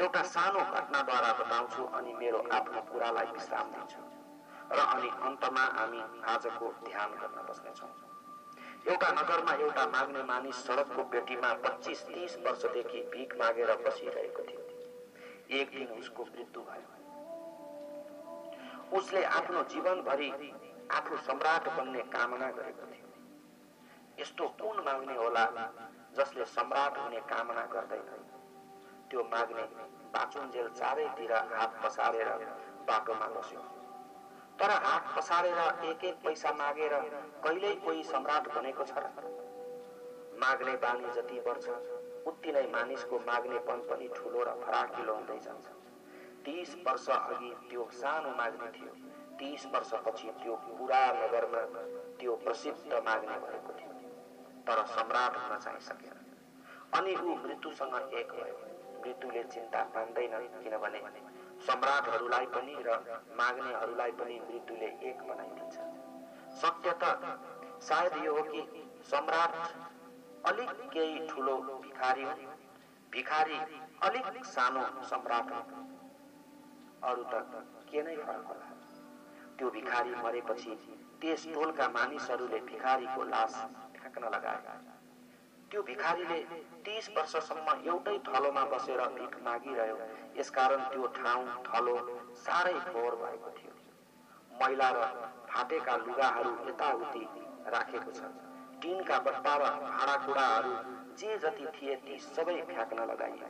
एउटा सानो घटनाद्वारा बताउँछु अनि मेरो आफ्नो कुरालाई विश्राम दिन्छु, र अनि अन्तमा हामी आजको ध्यान गर्न बस्नेछौँ। एउटा नगरमा एउटा माग्ने मानिस सडकको पेटीमा 25-30 वर्षदेखि भीख मागेर बसिरहेको थियो। एक दिन उसको मृत्यु भयो। उसले आफ्नो जीवनभरि आफू सम्राट बन्ने कामना गरेको थियो। यस्तो कुन माग्ने होला जसले सम्राट हुने कामना गर्दैन? त्यो माग्ने बाँचुन्जेल चारैतिर हात पसारेर बाटोमा बस्यो। तर हात पसारेर एक एक पैसा मागेर कहिल्यै कोही सम्राट बनेको छ र? माग्ने बानी जति बढ्छ उति नै मानिसको माग्नेपन पनि ठुलो र फराकिलो हुँदै जान्छ। 30 वर्ष अघि त्यो सानो माग्ने थियो, 30 वर्षपछि त्यो पुरा नगरमा त्यो प्रसिद्ध माग्ने भएको थियो, तर सम्राट हुन चाहिँ सकेन। अनि ऊ मृत्युसँग एक भयो। मृत्युले चिन्ता मान्दैन, किनभने सम्राटहरूलाई पनि र माग्नेहरूलाई पनि मृत्युले एक बनाइदिन्छ। सत्य त सायद यो हो कि सम्राट अलिक केही ठुलो भिखारी हो, भिखारी अलिक सानो सम्राट हो। अरू त के नै फरक होला? त्यो भिखारी मरेपछि त्यस टोलका मानिसहरूले भिखारीको लास फ्याँक्न लगाए। त्यो भिखारीले 30 वर्षसम्म एउटै थलोमा बसेर भिख मागिरह्यो। यसकारण त्यो ठाउँ थलो साह्रै फोहोर भएको थियो। मैला र फाटेका लुगाहरू यताउति राखेको छ। टिनका बट्टा र भाँडाकुँडाहरू जे जति थिए ती सबै फ्याँक्न लगाइए।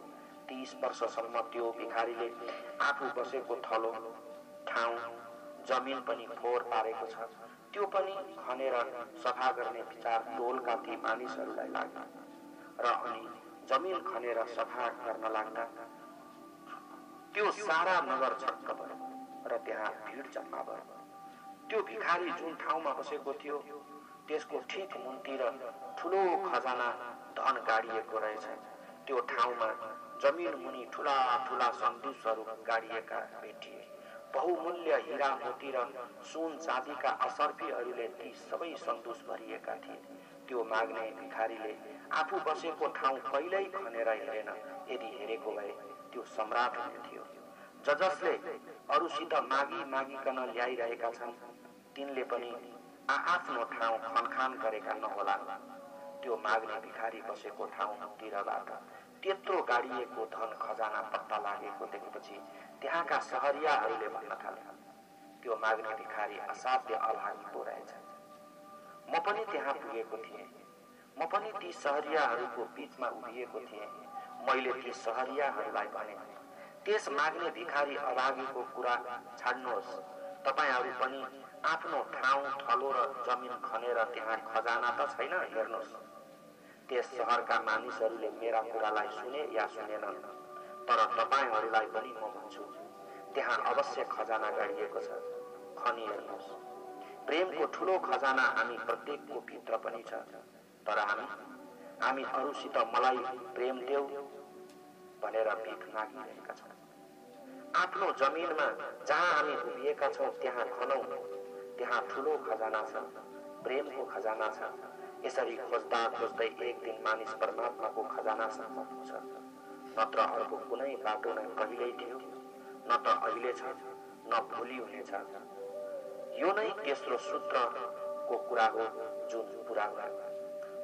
30 वर्षसम्म त्यो भिखारीले आफू बसेको थलो, ठाउँ, जमिन पनि फोहोर पारेको छ। त्यो पनि खनेर सफा गर्ने विचार टोलका ती मानिसहरूलाई लाग्यो र अनि जमिन खनेर सफा गर्न लाग्दा त्यो सारा नगर छक्क भयो र त्यहाँ भिड जम्मा भयो। त्यो भिखारी जुन ठाउँमा बसेको थियो त्यसको ठिक मुन्तिर ठुलो खजाना धन गाडिएको रहेछ। त्यो ठाउँमा जमिन मुनि ठुला ठुला सन्दुकहरू गाडिएका भेटिए। बहुमूल्य हीरा मोती र सुन चाँदीका असर्फीहरूले ती सबै सन्दुक भरिएका थिए। त्यो माग्ने भिखारीले आफू बसेको ठाउँ कहिल्यै खनेर हेरेन। यदि हेरेको भए त्यो सम्राट हुने थियो। जसले अरूसित मागी मागिकन ल्याइरहेका छन् तिनले पनि आफ्नो ठाउँ खनखान गरेका नहोला। त्यो माग्ने भिखारी बसेको ठाउँतिरबाट त्यत्रो गाडिएको धन खजाना पत्ता लागेको देखेपछि त्यहाँका सहरियाहरूले भन्न थाले, त्यो माग्ने भिखारी असाध्य अभागी पो रहेछ। म पनि त्यहाँ पुगेको थिएँ। म पनि ती सहरियाहरूको बीचमा उभिएको थिएँ। मैले ती सहरियाहरूलाई भने, त्यस माग्ने भिखारी अभागीको कुरा छाड्नुहोस्, तपाईहरू पनि आफ्नो ठाउँ थलो र जमिन खनेर त्यहाँ खजाना त छैन, हेर्नुहोस्। त्यस सहरका मानिसहरूले मेरा कुरालाई सुने या सुनेनन्, तर तपाईहरूलाई पनि म भन्छु, त्यहाँ अवश्य खजाना गाडिएको छ, खनी हेर्नुहोस्। प्रेमको ठुलो खजाना हामी प्रत्येकको भित्र पनि छ, तर हामी अरूसित मलाई प्रेम देऊ भनेर भिख मागिरहेका छौँ। आफ्नो जमिनमा जहाँ हामी उभिएका छौँ त्यहाँ खनौँ, त्यहाँ ठुलो खजाना छ, प्रेमको खजाना छ। यसरी खोज्दा खोज्दै एक दिन मानिस परमात्माको खजानासम्म पुग्छ। नत्र अर्को कुनै बाटो नै कहिल्यै थियो, न त अहिले छ, न भोलि हुनेछ। यो नै तेस्रो सूत्रको कुरा हो जुन पुरा भयो।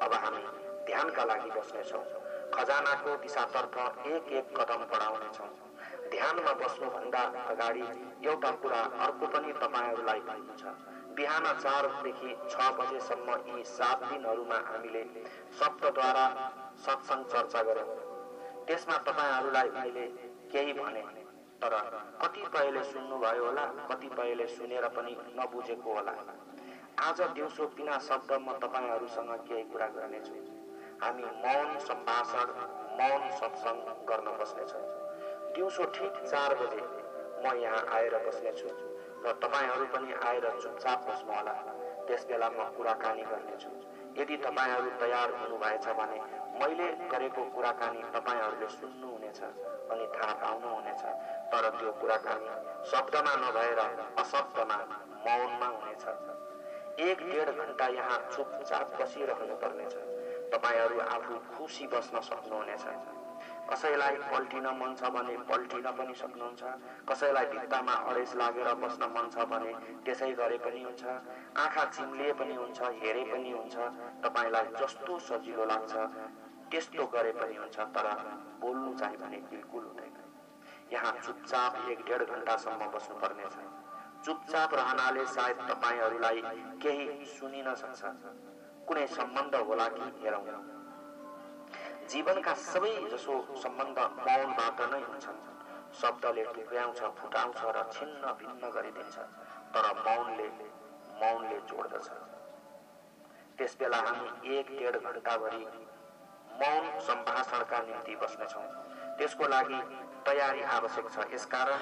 अब हामी ध्यानका लागि बस्नेछौँ। खजानाको दिशातर्फ एक एक कदम बढाउनेछौँ। ध्यानमा बस्नुभन्दा अगाडि एउटा कुरा अर्को पनि तपाईहरूलाई भन्नु छ। बिहान 4 देखि 6 बजेसम्म यी 7 दिनहरूमा हामीले शब्दद्वारा सत्संग चर्चा गर्यौं। त्यसमा तपाईहरूलाई मैले केही भने, तर कतिपयले सुन्नुभयो होला, कतिपयले सुनेर पनि नबुझेको होला। आज दिउँसो बिना शब्द म तपाईहरूसँग केही कुरा गर्नेछु। हामी मौन सम्भाषण, मौन सत्संग गर्न बस्नेछौँ। दिउँसो ठीक 4 बजे म यहाँ आएर बस्नेछु र तपाईहरू पनि आएर चुपचाप बस्नुहोला। त्यसबेला म कुराकानी गर्नेछु। यदि तपाईहरू तयार हुनुभएछ भने मैले गरेको कुराकानी तपाईहरूले सुन्नुहुनेछ अनि थाहा पाउनुहुनेछ। तर त्यो कुराकानी शब्दमा नभएर अशब्दमा, मौनमा हुनेछ। 1-1.5 घण्टा यहाँ चुपचाप बसिरहनु पर्नेछ। तपाईहरू आफू खुसी बस्न सक्नुहुनेछ। कसैलाई पल्टिन मन छ भने पल्टिन पनि सक्नुहुन्छ। कसैलाई भित्तामा अडेस लागेर बस्न मन छ भने त्यसै गरे पनि हुन्छ। आँखा चिम्लिए पनि हुन्छ, हेरे पनि हुन्छ। तपाईलाई जस्तो सजिलो लाग्छ त्यस्तो गरे पनि हुन्छ, तर बोल्नु चाहिँ भने बिल्कुल हुँदैन। यहाँ चुपचाप 1-1.5 घण्टासम्म बस्नु पर्नेछ। चुपचाप रहनाले सायद तपाईहरूलाई केही सुनिन सक्छ। कुनै सम्बन्ध होला कि हेरौँ। जीवनका सबै जसो सम्बन्ध मौनबाट नै हुन्छन्। शब्दले टुक्र्याउँछ, फुटाउँछ र छिन्न भिन्न गरिदिन्छ, तर मौनले जोड्दछ। त्यसबेला हामी 1-1.5 घण्टाभरि मौन सम्भाषणका निम्ति बस्नेछौँ। त्यसको लागि तयारी आवश्यक छ। यसकारण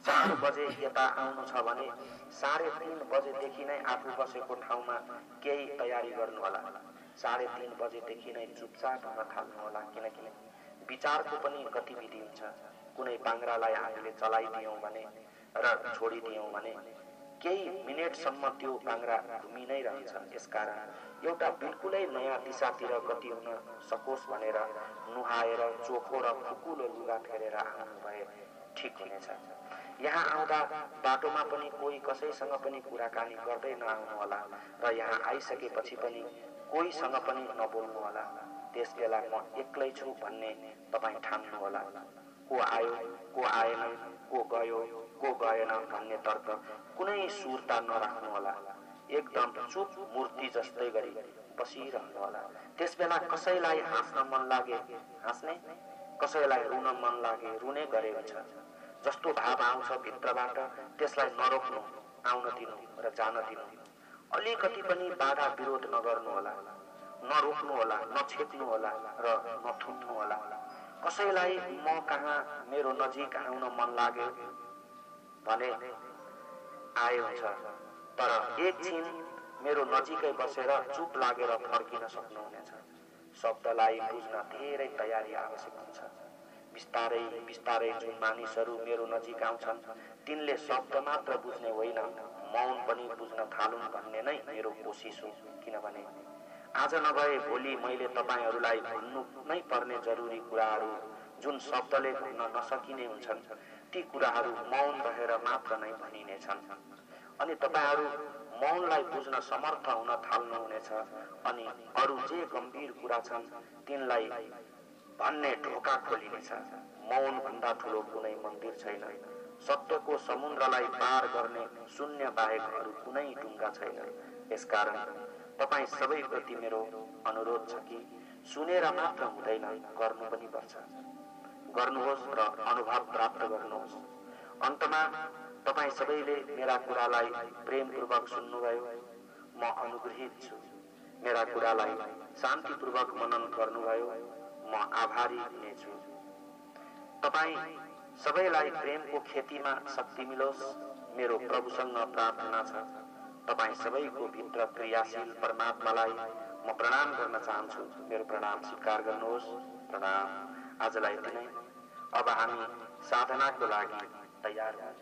4 बजे यता आउनु छ भने 3:30 बजेदेखि नै आफू बसेको ठाउँमा केही तयारी गर्नुहोला। 3:30 बजेदेखि नै चुपचाप हुन थाल्नुहोला, किनकि विचारको पनि गतिविधि हुन्छ। कुनै पाङ्ग्रालाई हामीले चलाइदियौँ भने र छोडिदियौँ भने केही मिनेटसम्म त्यो पाङ्ग्रा घुमि नै रहन्छ। यसकारण एउटा बिल्कुलै नयाँ दिशातिर गति हुन सकोस् भनेर नुहाएर चोखो र फुकुलो लुगा फेरेर आउनु भए ठिक हुनेछ। यहाँ आउँदा बाटोमा पनि कोही कसैसँग पनि कुराकानी गर्दै नआउनु होला र यहाँ आइसकेपछि पनि कोहीसँग पनि नबोल्नु होला। त्यसबेला म एक्लै छु भन्ने तपाईँ ठान्नु होला। को आयो, को आएन, को गयो, को गएन भन्ने तर्क कुनै सुर्ता नराख्नु होला। एकदम चुप मूर्ति जस्तै गरी बसिरहनु होला। त्यसबेला कसैलाई हाँस्न मन लागे हाँस्ने, कसैलाई रुन मन लागे रुने गरे हुन्छ। जस्तो भाव आउँछ भित्रबाट त्यसलाई नरोक्नु, आउन दिनु र जान दिनु। अलिकति पनि बाधा विरोध नगर्नु होला, नरोक्नु होला, नछेक्नु होला र नथुट्नु होला। कसैलाई म कहाँ मेरो नजिक आउन मन लाग्यो भने आयो हुन्छ, तर एकछिन मेरो नजिकै बसेर चुप लागेर फर्किन सक्नुहुनेछ। शब्दलाई बुझ्न धेरै तयारी आवश्यक हुन्छ। बिस्तारै बिस्तारै जुन मानिसहरू मेरो नजिक आउँछन् तिनले शब्द मात्र बुझ्ने होइन, मौन पनि बुझ्न थालुन् भन्ने नै मेरो कोसिस हो। किनभने आज नभए भोलि मैले तपाईहरूलाई भन्नु नै पर्ने जरुरी कुराहरू जुन शब्दले भन्न नसकिने हुन्छन्, ती कुराहरू मौन रहेर मात्र नै भनिनेछन्। अनि तपाईहरू मौनलाई बुझ्न समर्थ हुन थाल्नुहुनेछ। अनि अरू जे गम्भीर कुरा छन् तिनलाई भन्ने ढोका खोलिनेछ। मौन भन्दा ठुलो कुनै मन्दिर छैन। सत्यको समुद्रलाई पार गर्ने शून्य बाहेक अरू कुनै ढुङ्गा छैन। यसकारण तपाईँ सबैप्रति मेरो अनुरोध छ कि सुनेर मात्र हुँदैन, गर्नु पनि पर्छ। गर्नुहोस् र अनुभव प्राप्त गर्नुहोस्। अन्तमा तपाईँ सबैले मेरा कुरालाई प्रेमपूर्वक सुन्नुभयो, म अनुग्रहित छु। मेरा कुरालाई शान्तिपूर्वक मनन गर्नुभयो, म आभारी हुनेछु। तपाईँ सबैलाई प्रेमको खेतीमा शक्ति मिलोस्, मेरो प्रभुसँग प्रार्थना छ। तपाईँ सबैको भित्र क्रियाशील परमात्मालाई म प्रणाम गर्न चाहन्छु। मेरो प्रणाम स्वीकार गर्नुहोस्। प्रणाम। आजलाई यति नै। अब हामी साधनाको लागि तयार हौं।